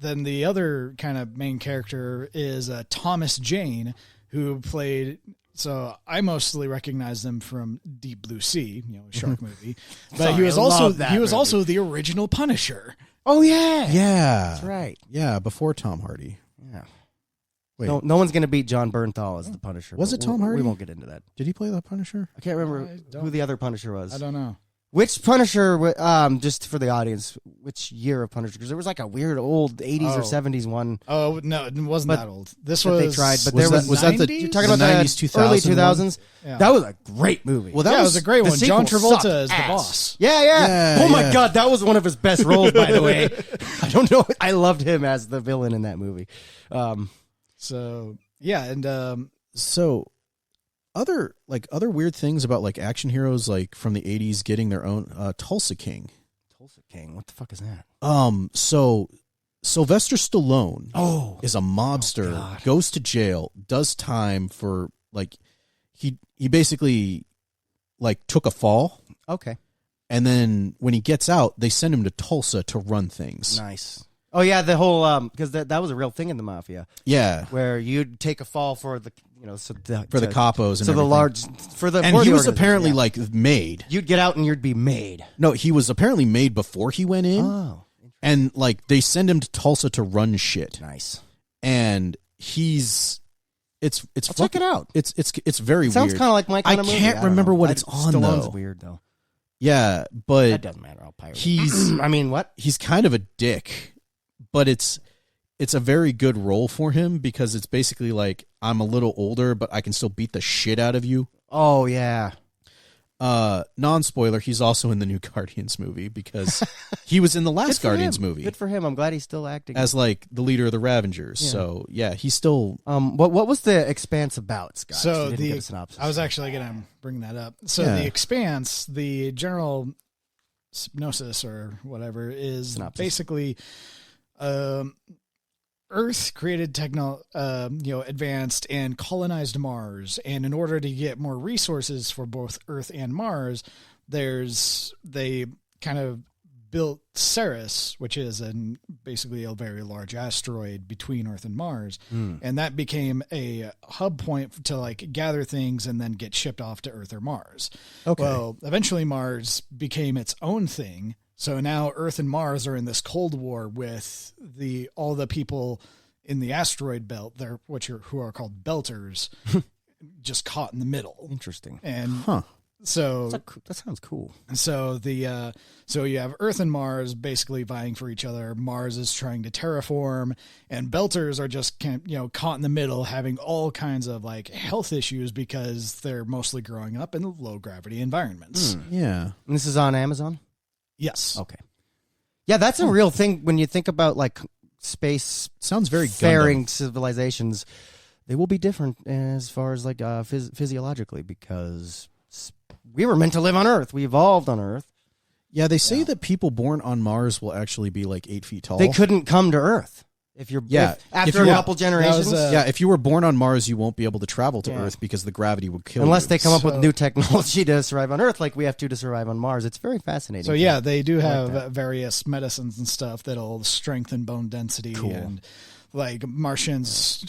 then the other kind of main character is Thomas Jane, who played. So I mostly recognize them from Deep Blue Sea, a shark movie, but he was also the original Punisher. Oh yeah, That's right. Yeah, before Tom Hardy. Yeah. Wait, No one's going to beat John Bernthal as the Punisher. Was it Tom Hardy? We won't get into that. Did he play the Punisher? I can't remember who the other Punisher was. I don't know. Which Punisher, just for the audience, which year of Punisher? Because there was like a weird old 80s or 70s one. Oh, no, it wasn't that old. This that was... they tried, but Was there that- was that the- 90s? You're talking the about 90s, the 2000 early 2000s? Yeah. That was a great movie. Well, that was a great the one. John sequel Travolta sucked is the ass. boss. Yeah. Yeah, Oh my yeah. God, that was one of his best roles, by the way. I don't know. I loved him as the villain in that movie. So, yeah, and... So, other weird things about like action heroes like from the 80s getting their own Tulsa King. Tulsa King, what the fuck is that? So Sylvester Stallone is a Oh, mobster, God. goes to jail, does time for like he basically like took a fall, Okay. and then when he gets out, they send him to Tulsa to run things. Nice. Oh yeah, the whole because that was a real thing in the mafia Yeah, where you'd take a fall for the for the capos and so the everything. large for the And for he the was organization, apparently yeah. like made. You'd get out and you'd be made. No, he was apparently made before he went in, Oh, and like they send him to Tulsa to run shit, nice. and it's Check it out. It's very It sounds weird. kind of like Mike. I on a movie. can't don't remember know. what it's on, Stallone's though. weird though. Yeah, That but doesn't matter. I'll pirate. he's I mean, what? he's kind of a dick, but it's a very good role for him because it's basically like I'm a little older, but I can still beat the shit out of you. Oh yeah. Non-spoiler, he's also in the new Guardians movie because he was in the Good last for Guardians him. movie Good for him. I'm glad he's still acting. as like the leader of the Ravengers. Yeah. So yeah, he's still. What was the Expanse about, Scott? So You didn't get a synopsis. I was actually going to bring that up. So Yeah. The Expanse, the general synopsis or whatever is Synopsis. basically Earth created advanced and colonized Mars, and in order to get more resources for both Earth and Mars, they kind of built Sass, which is basically a very large asteroid between Earth and Mars, and that became a hub point to like gather things and then get shipped off to Earth or Mars. Okay. Well, eventually Mars became its own thing. So now Earth and Mars are in this Cold War with all the people in the asteroid belt, who are called belters, just caught in the middle. Interesting. And that sounds cool. so so you have Earth and Mars basically vying for each other. Mars is trying to terraform, and belters are just caught in the middle, having all kinds of like health issues because they're mostly growing up in low gravity environments. Yeah. And this is on Amazon? Yes. Okay. Yeah, that's a real thing when you think about like space Sounds very faring Gundam. civilizations. They will be different as far as like physiologically because we were meant to live on Earth. We evolved on Earth. Yeah, they say that people born on Mars will actually be like 8 feet tall. They couldn't come to Earth if you're after a couple generations. Yeah, if you were born on Mars, you won't be able to travel to Yeah. Earth because the gravity would kill Unless you. they come up with new technology to survive on Earth, like we have to survive on Mars. It's very fascinating. So yeah, they do have various medicines and stuff that'll strengthen bone density, and like Martians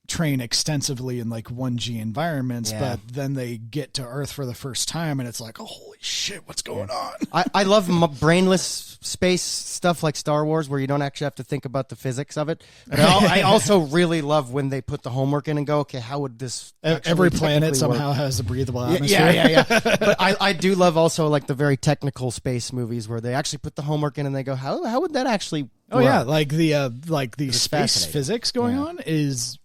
train extensively in like 1G environments, Yeah. but then they get to Earth for the first time and it's like, oh, holy shit, what's going on? I love brainless space stuff like Star Wars where you don't actually have to think about the physics of it. But I also really love when they put the homework in and go, okay, how would this Every planet technically somehow work? has a breathable atmosphere. Yeah. But I do love also like the very technical space movies where they actually put the homework in and they go, how would that actually Oh work? yeah, like the space fascinating. physics going on is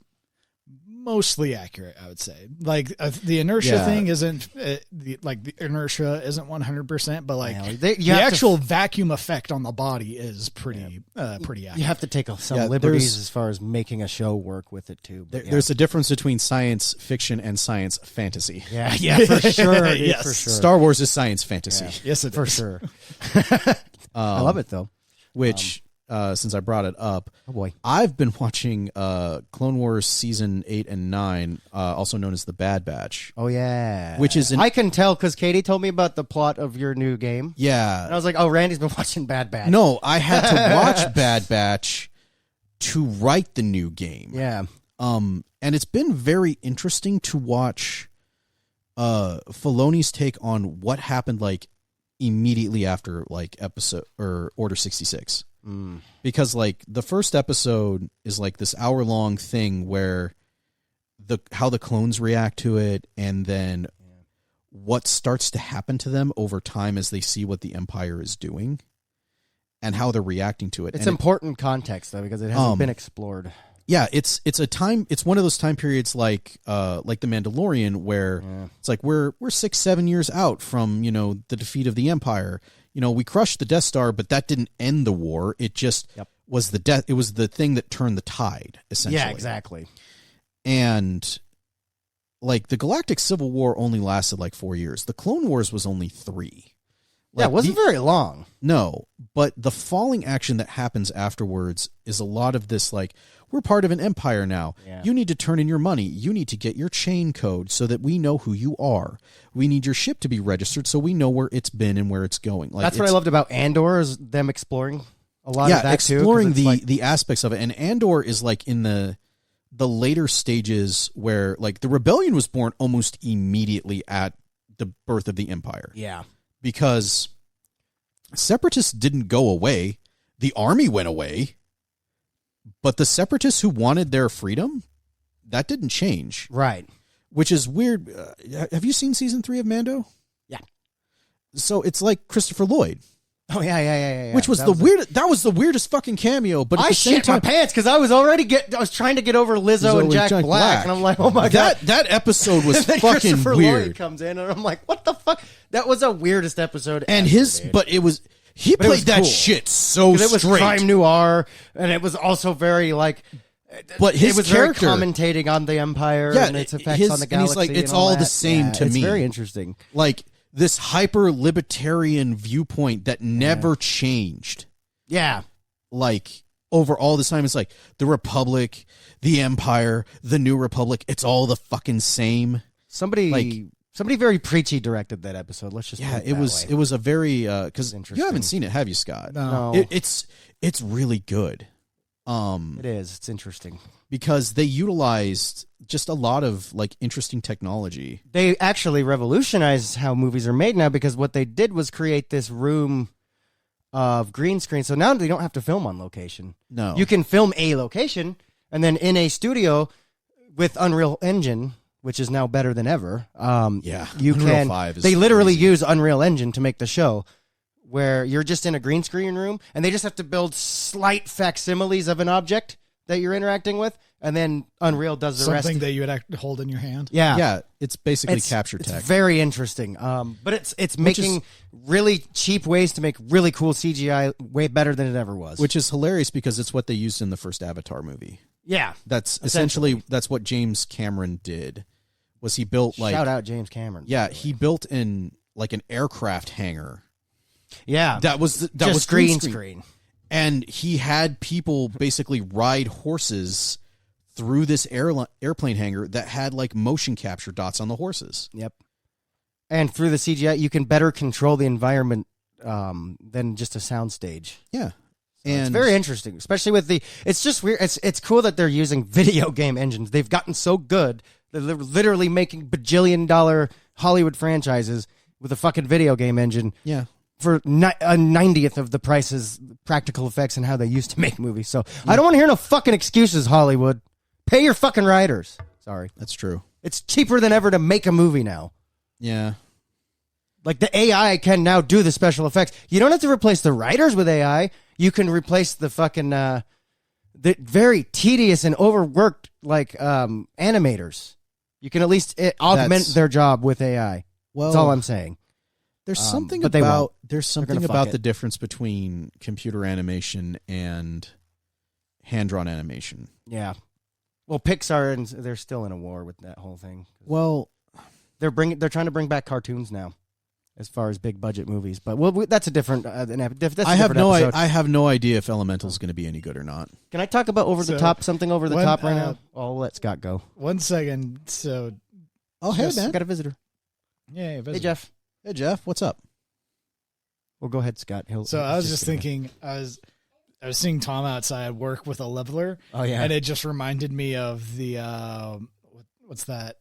mostly accurate, I would say. Like the inertia Yeah. thing isn't the inertia isn't 100%, but like Yeah, the you have to- actual vacuum effect on the body is pretty accurate. You have to take some Yeah, liberties there's- as far as making a show work with it too. But There's a difference between science fiction and science fantasy. yeah, for sure, dude, Yes. for sure, Star Wars is science fantasy, Yes, it for is. sure. I love it though. which since I brought it up, Oh boy. I've been watching Clone Wars season 8 and 9, also known as the Bad Batch. Oh yeah, Which is I can tell because Katie told me about the plot of your new game, and I Yeah. was like, oh, Randy's been watching Bad Batch. No, I had to watch Bad Batch to write the new game. Yeah. And it's been very interesting to watch Filoni's take on what happened like immediately after like episode or Order 66. Because like the first episode is like this hour-long thing where how the clones react to it, and then what starts to happen to them over time as they see what the Empire is doing and how they're reacting to it. It's And important context though because it hasn't been explored. yeah, it's one of those time periods like the Mandalorian where it's like we're 6-7 years out from, the defeat of the Empire. We crushed the Death Star, but that didn't end the war. It just was it was the thing that turned the tide, essentially. Yeah, exactly. And like the Galactic Civil War only lasted like 4 years. The Clone Wars was only 3. Yeah, it wasn't very long. No, but the falling action that happens afterwards is a lot of this, like, we're part of an empire now. Yeah. You need to turn in your money. You need to get your chain code so that we know who you are. We need your ship to be registered so we know where it's been and where it's going. Like, That's what I loved about Andor is them exploring a lot of that exploring too. 'Cause it's the aspects of it. And Andor is like in the later stages where like the rebellion was born almost immediately at the birth of the empire. yeah. Because separatists didn't go away. The army went away. But the separatists who wanted their freedom, that didn't change. Right. Which is weird. Have you seen season 3 of Mando? Yeah. So it's like Christopher Lloyd. Oh yeah. Which was that was the weirdest fucking cameo. But at I the same shit my time, pants because I was trying to get over Lizzo and Jack Black, and I'm like, oh my god. that episode was And then fucking Christopher weird. Lloyd comes in, and I'm like, what the fuck? That was the weirdest episode. And ever, dude. but it was he But it played was that cool. shit so 'Cause it was straight. crime noir, and it was also very like. But his it was character, very commentating on the Empire and its effects on the and galaxy. he's like, it's and all all the that. same Yeah, to it's me. very interesting. Like this hyper libertarian viewpoint that never changed. Yeah. Like over all this time, it's like the Republic, the Empire, the New Republic. It's all the fucking same. Somebody very preachy directed that episode. Let's just put It was that way. it was a very because you interesting. haven't seen it, have you, Scott? No. It's really good. It is. It's interesting. Because they utilized just a lot of like interesting technology. They actually revolutionized how movies are made now because what they did was create this room of green screen. So now they don't have to film on location. No. You can film a location and then in a studio with Unreal Engine, which is now better than ever. You Unreal can. 5 is They literally crazy. use Unreal Engine to make the show, where you're just in a green screen room and they just have to build slight facsimiles of an object that you're interacting with, and then Unreal does the rest. Something that you would hold in your hand. Yeah, Yeah, it's basically capture it's tech. very interesting. But it's making really cheap ways to make really cool CGI way better than it ever was. Which is hilarious because it's what they used in the first Avatar movie. yeah, That's essentially that's what James Cameron did. Was he built like shout out James Cameron. Yeah, he built in like an aircraft hangar. yeah, That was just was green screen. And he had people basically ride horses through this airplane hangar that had like motion capture dots on the horses. Yep. And through the CGI, you can better control the environment than just a soundstage. Yeah. It's very interesting, especially with it's just weird. It's cool that they're using video game engines. They've gotten so good that they're literally making bajillion-dollar Hollywood franchises with a fucking video game engine. Yeah. For a 90th of the prices, practical effects, and how they used to make movies. So I don't want to hear no fucking excuses, Hollywood. Pay your fucking writers. Sorry. That's true. It's cheaper than ever to make a movie now. Yeah. Like the AI can now do the special effects. You don't have to replace the writers with AI. You can replace the fucking the very tedious and overworked like animators. You can at least augment their job with AI. Well, that's all I'm saying. There's something but about fuck the it. difference between computer animation and hand-drawn animation. Yeah. Well, Pixar and they're still in a war with that whole thing. Well, they're trying to bring back cartoons now, as far as big budget movies. But that's a different. I have no idea if Elemental is going to be any good or not. Can I talk about something over the top right now? I'll let Scott go. 1 second. So, Hey man, I got a visitor. yeah, Hey Jeff. Hey Jeff, what's up? Well, go ahead, Scott. So I was just thinking, I was seeing Tom outside work with a leveler. Oh yeah, and it just reminded me of the what's that?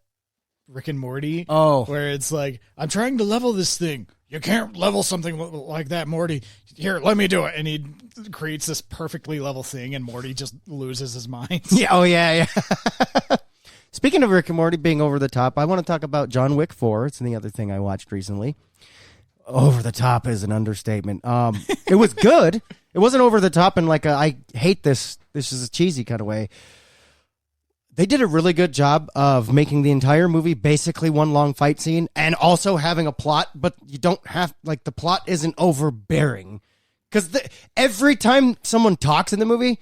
Rick and Morty. Oh, where it's like, I'm trying to level this thing. You can't level something like that, Morty. Here, let me do it. And he creates this perfectly level thing, and Morty just loses his mind. Yeah. Oh yeah. Speaking of Rick and Morty being over the top, I want to talk about John Wick 4. It's the other thing I watched recently. Over the top is an understatement. It was good. It wasn't over the top in like I hate this. This is a cheesy kind of way. They did a really good job of making the entire movie basically one long fight scene and also having a plot, but you don't have, like, the plot isn't overbearing. Because every time someone talks in the movie,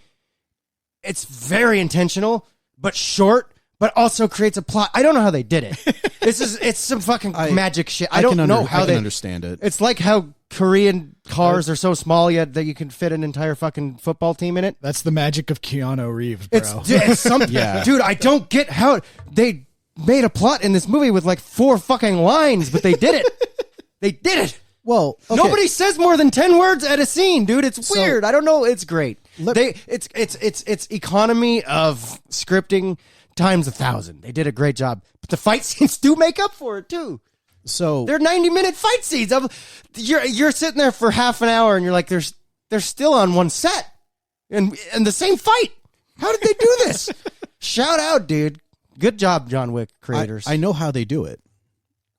it's very intentional, but short, but also creates a plot. I don't know how they did it. It's some fucking magic shit. I don't know how they understand it. It's like how Korean cars are so small yet that you can fit an entire fucking football team in it. That's the magic of Keanu Reeves, bro. It's something. Yeah. Dude, I don't get how they made a plot in this movie with like 4 fucking lines, but they did it. They did it. Well, okay. Nobody says more than 10 words at a scene, dude. It's weird. I don't know. It's great. It's economy of scripting times 1,000. They did a great job, but the fight scenes do make up for it too. So they're 90-minute fight scenes. You're sitting there for half an hour, and you're like, they're still on one set, and the same fight. How did they do this? Shout out, dude. Good job, John Wick creators. I know how they do it.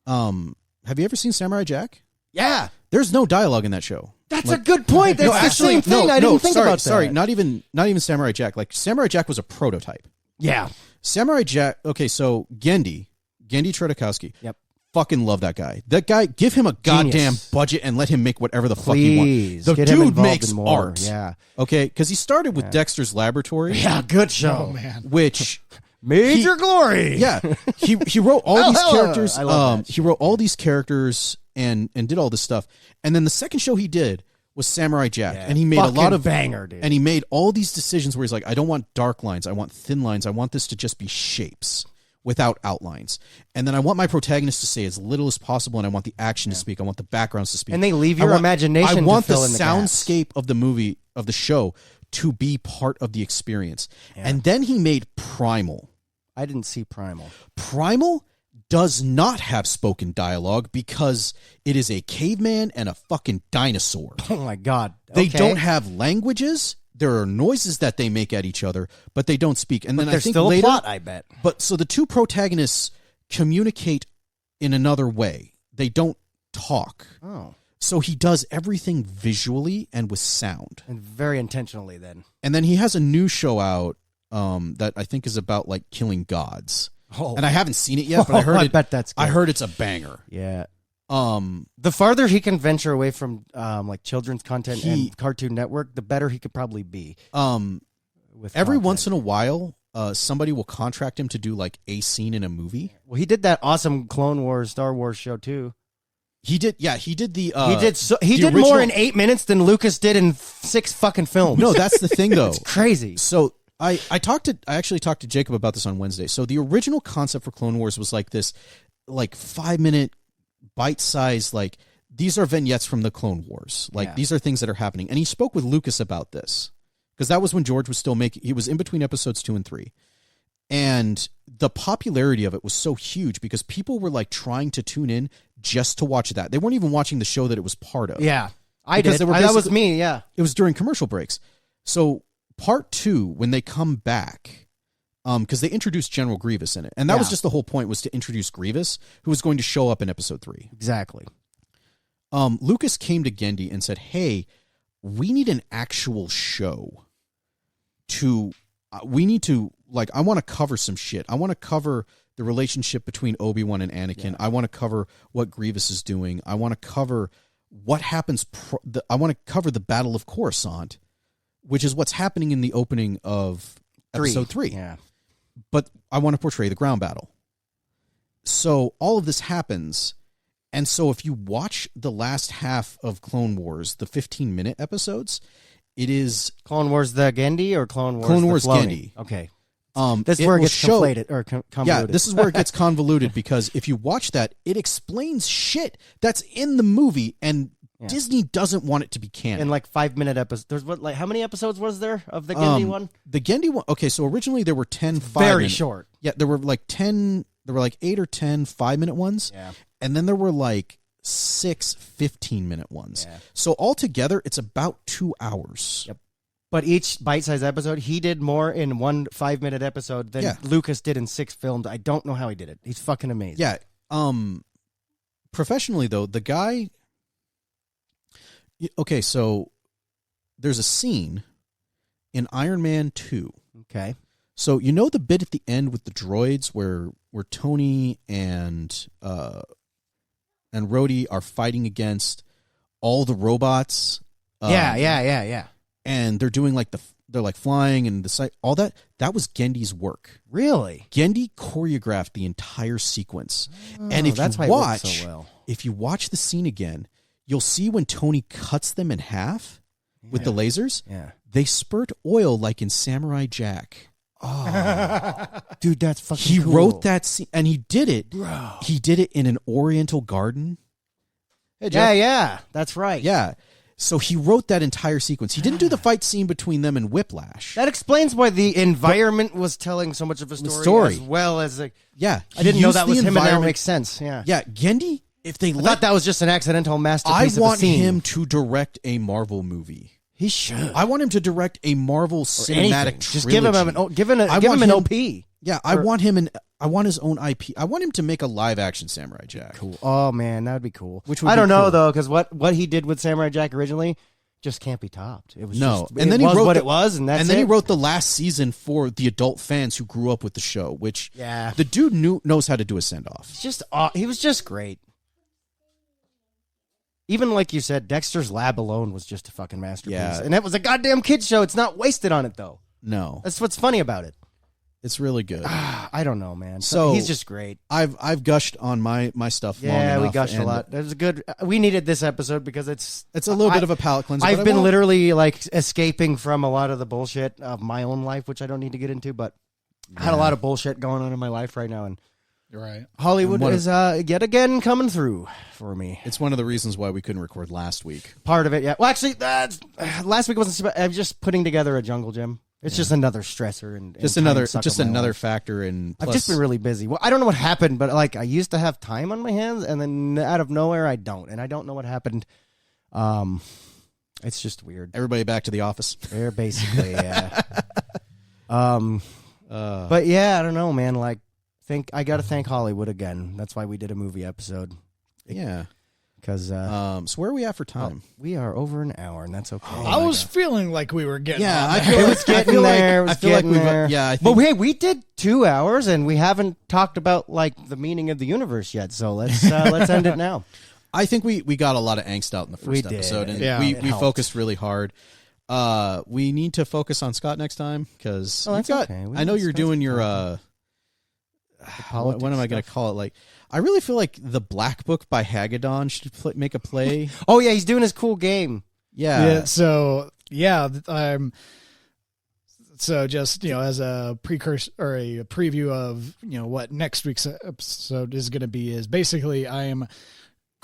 Have you ever seen Samurai Jack? Yeah. There's no dialogue in that show. That's a good point. That's the same thing. I didn't think about that. Sorry, not even Samurai Jack. Like, Samurai Jack was a prototype. Yeah. Samurai Jack. Okay, so Genndy Tartakovsky. Yep. Fucking love that guy. That guy, give him a goddamn budget and let him make whatever the fuck he wants. The get him dude makes more. art. Yeah. Okay, because he started with Dexter's Laboratory. Yeah, good show. Oh, man. Which major glory. Yeah. He wrote all these characters. I love that he wrote all these characters and did all this stuff. And then the second show he did was Samurai Jack. Yeah, and he made a lot of banger, dude. And he made all these decisions where he's like, I don't want dark lines, I want thin lines, I want this to just be shapes without outlines. And then I want my protagonist to say as little as possible, and I want the action to speak, I want the backgrounds to speak. And they leave your imagination. I want to fill the in the soundscape of the movie, of the show, to be part of the experience. Yeah. And then he made Primal. I didn't see Primal. Primal does not have spoken dialogue because it is a caveman and a fucking dinosaur. Oh my God. They don't have languages. There are noises that they make at each other, but they don't speak. And then there's still a plot, I bet. But so the two protagonists communicate in another way. They don't talk. Oh. So he does everything visually and with sound. And very intentionally then. And then he has a new show out that I think is about like killing gods. Oh. And I haven't seen it yet, but I heard I bet that's good. I heard it's a banger. Yeah. The farther he can venture away from like children's content and Cartoon Network, the better he could probably be. Every once in a while, somebody will contract him to do like a scene in a movie. Well, he did that awesome Clone Wars, Star Wars show too. He did, yeah. He did the. He did more in 8 minutes than Lucas did in 6 fucking films. No, that's the thing though. It's crazy. So I actually talked to Jacob about this on Wednesday. So the original concept for Clone Wars was like this, like 5-minute bite-sized, like these are vignettes from the Clone Wars. Like, these are things that are happening. And he spoke with Lucas about this, because that was when George was still making, he was in between episodes 2 and 3. And the popularity of it was so huge because people were like trying to tune in just to watch that. They weren't even watching the show that it was part of. Yeah, I did. That was me, yeah. It was during commercial breaks. So part 2, when they come back, because they introduced General Grievous in it. And that was just the whole point, was to introduce Grievous, who was going to show up in episode 3. Exactly. Lucas came to Genndy and said, hey, we need an actual show to, we need to, like, I want to cover some shit. I want to cover the relationship between Obi-Wan and Anakin. Yeah. I want to cover what Grievous is doing. I want to cover what happens. I want to cover the Battle of Coruscant, which is what's happening in the opening of episode 3. Yeah. But I want to portray the ground battle. So all of this happens. And so if you watch the last half of Clone Wars, the 15-minute episodes, it is Clone Wars the Genndy or Clone Wars Genndy. Okay. This is where it gets conflated or convoluted. Yeah, this is where it gets convoluted because if you watch that, it explains shit that's in the movie, and Disney doesn't want it to be canon. In like 5-minute episodes. There's what, like, how many episodes was there of the Genndy one? The Genndy one. Okay, so originally there were 10 very short. Yeah, there were like 10. There were like 8 or 10 5-minute ones. Yeah. And then there were like 6 15-minute ones. Yeah. So altogether, it's about 2 hours. Yep. But each bite-sized episode, he did more in one 5-minute episode than Lucas did in 6 filmed. I don't know how he did it. He's fucking amazing. Yeah. Professionally, though, the guy... Okay, so there's a scene in Iron Man 2. Okay. So you know the bit at the end with the droids where Tony and Rhodey are fighting against all the robots? Yeah. And they're doing like they're like flying and the site, all that. That was Genndy's work. Really? Genndy choreographed the entire sequence. And if that's you why watch, it worked so well. If you watch the scene again, you'll see when Tony cuts them in half with the lasers. Yeah. They spurt oil like in Samurai Jack. Oh, dude, that's fucking cool. He wrote that scene, and he did it. Bro. He did it in an Oriental garden. Hey, yeah, that's right. Yeah. So he wrote that entire sequence. He didn't do the fight scene between them and Whiplash. That explains why the environment was telling so much of a story. As well as I didn't know that was him, and that makes sense. Yeah. Genndy. If they thought that was just an accidental masterpiece. I want of a scene. him to direct a Marvel movie. He should. I want him to direct a Marvel cinematic trilogy. Just give him an OP. Yeah, I want his own IP. I want him to make a live action Samurai Jack. Cool. Oh man, that would be cool. I don't know though, because what he did with Samurai Jack originally just can't be topped. It was and then he wrote what it was, and that's and then he wrote the last season for the adult fans who grew up with the show. Which the dude knows how to do a send off. He was just great. Even like you said, Dexter's Lab alone was just a fucking masterpiece. Yeah. And that was a goddamn kid's show. It's not wasted on it, though. No. That's what's funny about it. It's really good. I don't know, man. So he's just great. I've gushed on my stuff long enough. Yeah, we gushed a lot. That was good. We needed this episode because it's a little bit of a palate cleanser. I've been literally like escaping from a lot of the bullshit of my own life, which I don't need to get into, but I had a lot of bullshit going on in my life right now, and right. Hollywood is yet again coming through for me. It's one of the reasons why we couldn't record last week. Part of it, yeah. Well, actually, last week wasn't. I was just putting together a jungle gym. It's just another stressor and just another factor. And I've just been really busy. Well, I don't know what happened, but like I used to have time on my hands, and then out of nowhere, I don't, and I don't know what happened. It's just weird. Everybody back to the office. They're basically, yeah. But yeah, I don't know, man. Like. I got to thank Hollywood again. That's why we did a movie episode. Yeah. Because so where are we at for time? We are over an hour, and that's okay. I was feeling like we were getting. Yeah, it was getting there. I feel like we've. Yeah, I think, but hey, we did 2 hours, and we haven't talked about like the meaning of the universe yet. So let's end it now. I think we got a lot of angst out in the first episode, and we focused really hard. We need to focus on Scott next time because I know you're doing your. What am I going to call it? Like, I really feel like the Black Book by Hagedorn should make a play. Oh yeah, he's doing his cool game. Yeah. So just as a precursor or a preview of what next week's episode is going to be is basically I am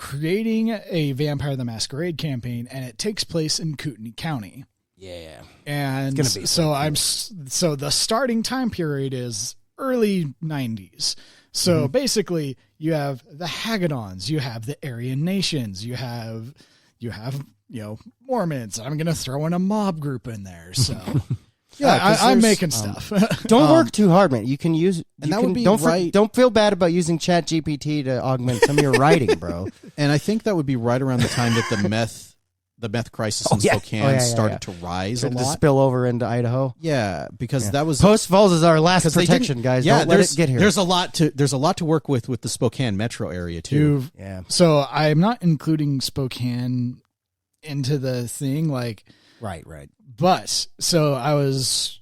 creating a Vampire the Masquerade campaign, and it takes place in Kootenai County. Yeah. And It's gonna be so the starting time period is early 90s. So basically you have the Haggadons, you have the Aryan Nations, you have Mormons. I'm going to throw in a mob group in there. So yeah, I'm making stuff. Don't work too hard, man. You can use, and that would be don't right. Don't feel bad about using ChatGPT to augment some of your writing, bro. And I think that would be right around the time that the meth crisis in Spokane started to rise a To lot. spill over into Idaho. Yeah, because that was Post Falls is our last 'cause they protection, didn't- guys. Yeah, Don't let it get here. There's a lot to work with the Spokane metro area too. Yeah. So I'm not including Spokane into the thing, like, Right. but so I was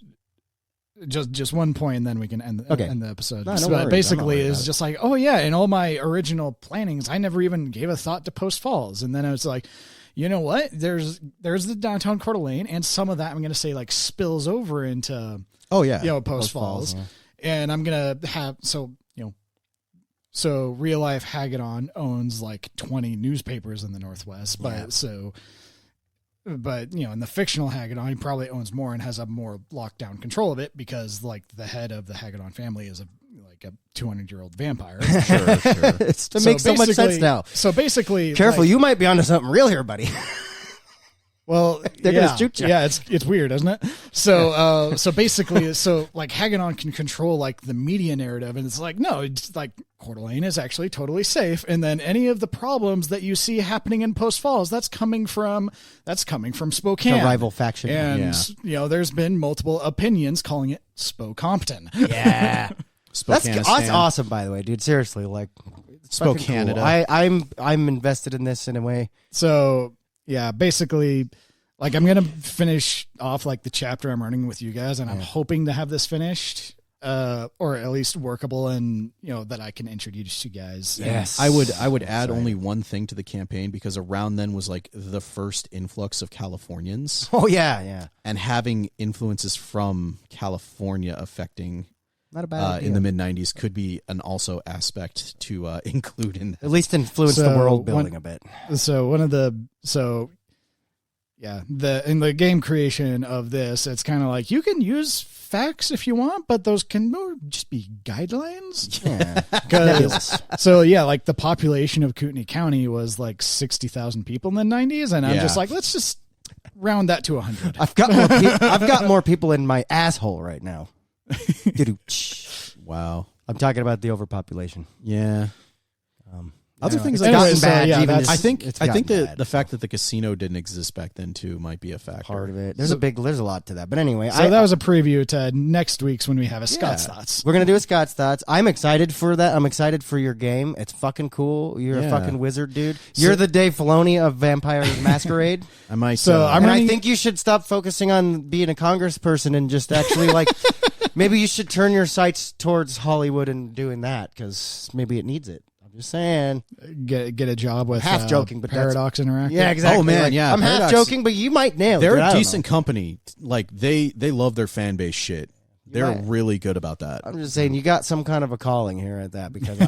just one point, and then we can end the episode. No So worries. I'm not basically, worried it's about it. just like, oh yeah, in all my original plannings, I never even gave a thought to Post Falls, and then I was like, you know what? There's the downtown Coeur d'Alene, and some of that I'm going to say like spills over into Post Falls, and I'm going to have so Real Life Haggadon owns like 20 newspapers in the Northwest, but in the fictional Haggadon, he probably owns more and has a more lockdown control of it because like the head of the Haggadon family is a 200-year-old vampire. Sure. It makes so much sense now. So basically, Careful, you might be onto something real here, buddy. Well, They're gonna shoot you. Yeah, it's weird, isn't it? So basically, like Haggadon can control like the media narrative, and it's like, no, it's like Coeur d'Alene is actually totally safe, and then any of the problems that you see happening in Post Falls, that's coming from Spokane, A rival faction. and there's been multiple opinions calling it Spokompton. Yeah. That's Spokane awesome, by the way, dude. Seriously, like Spokane. cool. I'm invested in this in a way. So yeah, basically, like I'm gonna finish off like the chapter I'm running with you guys, and I'm hoping to have this finished, or at least workable, and that I can introduce you guys. Yes, I would add only one thing to the campaign, because around then was like the first influx of Californians. Oh yeah. And having influences from California affecting Not a bad idea. in the mid 90s could be an also aspect to include in that. At least influence the world building a bit. So in the game creation of this, it's kind of like you can use facts if you want, but those can more just be guidelines. Yeah. Like the population of Kootenai County was like 60,000 people in the 90s, and I'm just like, let's just round that to 100. I've got more people in my asshole right now. Wow. I'm talking about the overpopulation. Yeah. Other things it's like gotten so, bad. yeah, even that's- just- I think it's that gotten the fact that the casino didn't exist back then too might be a factor. part of it. There's a lot to that. But anyway, So that was a preview to next week's when we have a Scott's Thoughts. We're gonna do a Scott's Thoughts. I'm excited for that. I'm excited for your game. It's fucking cool. You're a fucking wizard, dude. You're the Dave Filoni of Vampire Masquerade. I might. So I'm And running, I think you should stop focusing on being a congressperson and just actually like maybe you should turn your sights towards Hollywood and doing that because maybe it needs it. I'm just saying. get a job with Half joking, but that's- Paradox Interactive. Yeah, exactly. Oh, man, Like, yeah, I'm half Paradox- joking, but you might nail it. they're dude. I a don't decent know. company. Like they love their fan base shit. They're Right. really good about that. I'm just saying you got some kind of a calling here at that because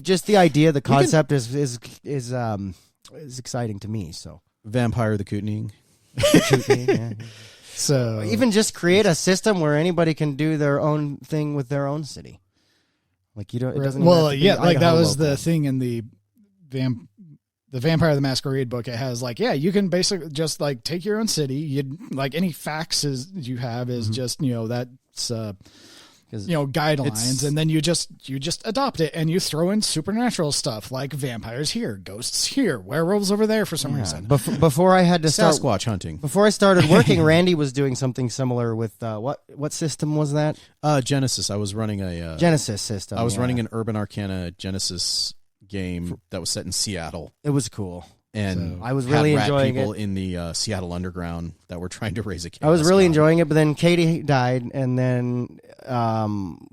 just the idea, the concept is exciting to me. So Vampire the Kootening. yeah. So Even just create a system where anybody can do their own thing with their own city. Like you don't. It doesn't. even have to be like that Idaho was the local. thing in the Vampire the Masquerade book. It has like, you can basically just like take your own city. You'd like any facts you have is just that's guidelines, and then you just adopt it and you throw in supernatural stuff like vampires here, ghosts here, werewolves over there for some reason. Before I had to start. Sasquatch hunting. Before I started working, Randy was doing something similar with what system was that? Genesis. I was running a Genesis system. I was yeah. running an Urban Arcana Genesis game that was set in Seattle, It was cool. and I was had really rat enjoying people it. in the Seattle Underground that were trying to raise a chaos I was really god. enjoying it, but then Katie died, and then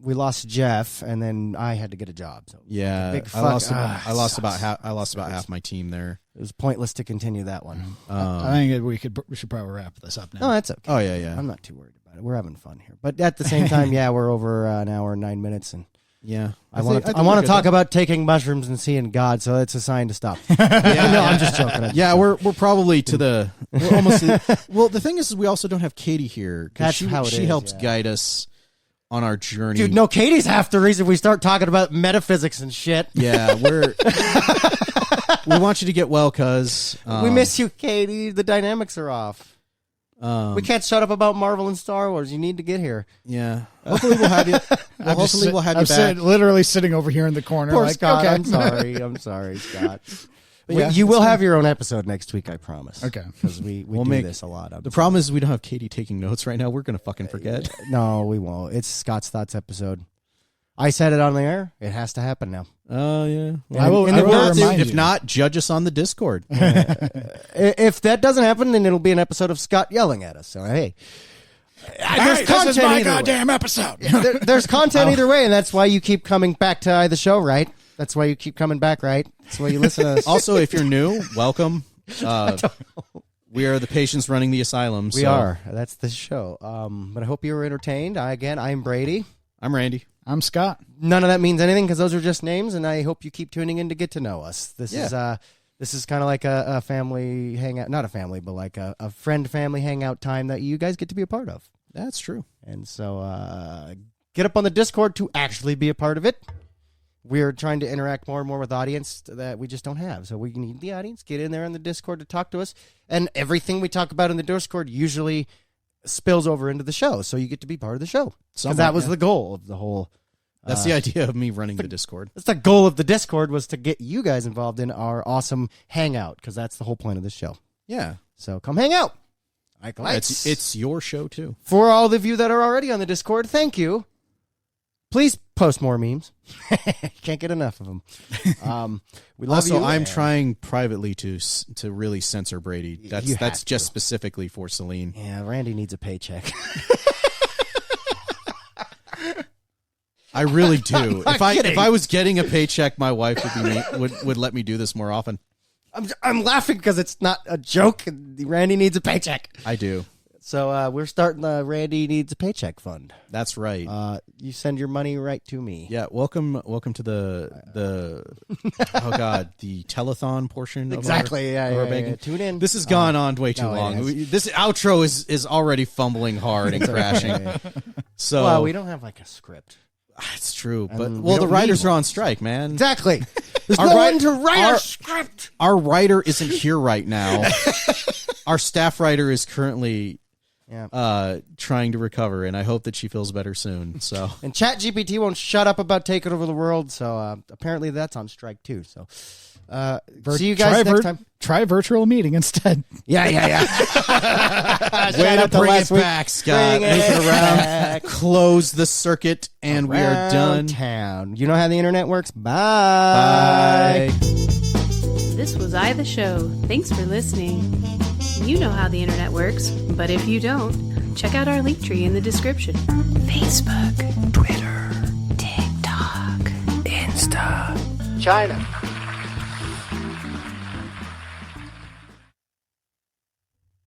we lost Jeff, and then I had to get a job. So Yeah, Big I lost. fuck. I lost Sucks. about half my team there. it was pointless to continue that one. I think we should probably wrap this up now. No, that's okay. Oh yeah. I'm not too worried about it. We're having fun here, but at the same time, we're over an hour and 9 minutes, and Yeah. I want to talk about taking mushrooms and seeing God, so that's a sign to stop. No, I'm just joking. We're probably to the we're almost. Well, the thing is we also don't have Katie here because she helps guide us on our journey. Dude, no, Katie's half the reason we start talking about metaphysics and shit. Yeah, we want you to get well, cuz we miss you, Katie. The dynamics are off. We can't shut up about Marvel and Star Wars. You need to get here. Yeah. Hopefully we'll have you. Hopefully we'll have you back. Literally sitting over here in the corner. Poor like, Scott. okay. I'm sorry, Scott. You will have your own episode next week, I promise. Okay. Because we'll do this a lot. The problem is we don't have Katie taking notes right now. We're going to fucking forget. No, we won't. It's Scott's Thoughts episode. I said it on the air. It has to happen now. Oh, yeah. If not, judge us on the Discord. If that doesn't happen, then it'll be an episode of Scott yelling at us. So, hey. There's content this is my either goddamn way. episode. There's content either way, and that's why you keep coming back to the show, right? That's why you keep coming back, right? That's why you listen to us. Also, if you're new, welcome. We are the patients running the asylum. We are. That's the show. But I hope you were entertained. I'm Brady. I'm Randy. I'm Scott. None of that means anything because those are just names, and I hope you keep tuning in to get to know us. This is kind of like a family hangout, not a family, but like a friend family hangout time that you guys get to be a part of. That's true. And so get up on the Discord to actually be a part of it. We're trying to interact more and more with audience that we just don't have. So we need the audience. Get in there on the Discord to talk to us. And everything we talk about in the Discord usually spills over into the show. So you get to be part of the show. Because that was the goal of the whole... That's the idea of me running the Discord. That's the goal of the Discord, was to get you guys involved in our awesome hangout, because that's the whole point of the show. Yeah. So come hang out. It's your show, too. For all of you that are already on the Discord, thank you. Please post more memes. Can't get enough of them. We love you. Also, I'm trying privately to really censor Brady. That's just specifically for Celine. Yeah, Randy needs a paycheck. I really do. If I was getting a paycheck, my wife would let me do this more often. I'm laughing because it's not a joke. Randy needs a paycheck. I do. So we're starting the Randy Needs a Paycheck Fund. That's right. You send your money right to me. Yeah, welcome to the oh god, the telethon portion. Exactly. Of our Yeah. Tune in. This has gone on way too long. This outro is already fumbling hard and crashing. So well, we don't have like a script. It's true, but the writers are on strike, man. Exactly. There's no one to write a script. Our writer isn't here right now. Our staff writer is currently trying to recover, and I hope that she feels better soon. So, and ChatGPT won't shut up about taking over the world. So apparently that's on strike too. So see you guys next time. Try virtual meeting instead. Yeah. Way to bring it back, Scott. Move it around. Close the circuit, and we are done. Town. You know how the internet works. Bye. This was I the Show. Thanks for listening. You know how the internet works, but if you don't, check out our link tree in the description. Facebook, Twitter, TikTok, Insta, China.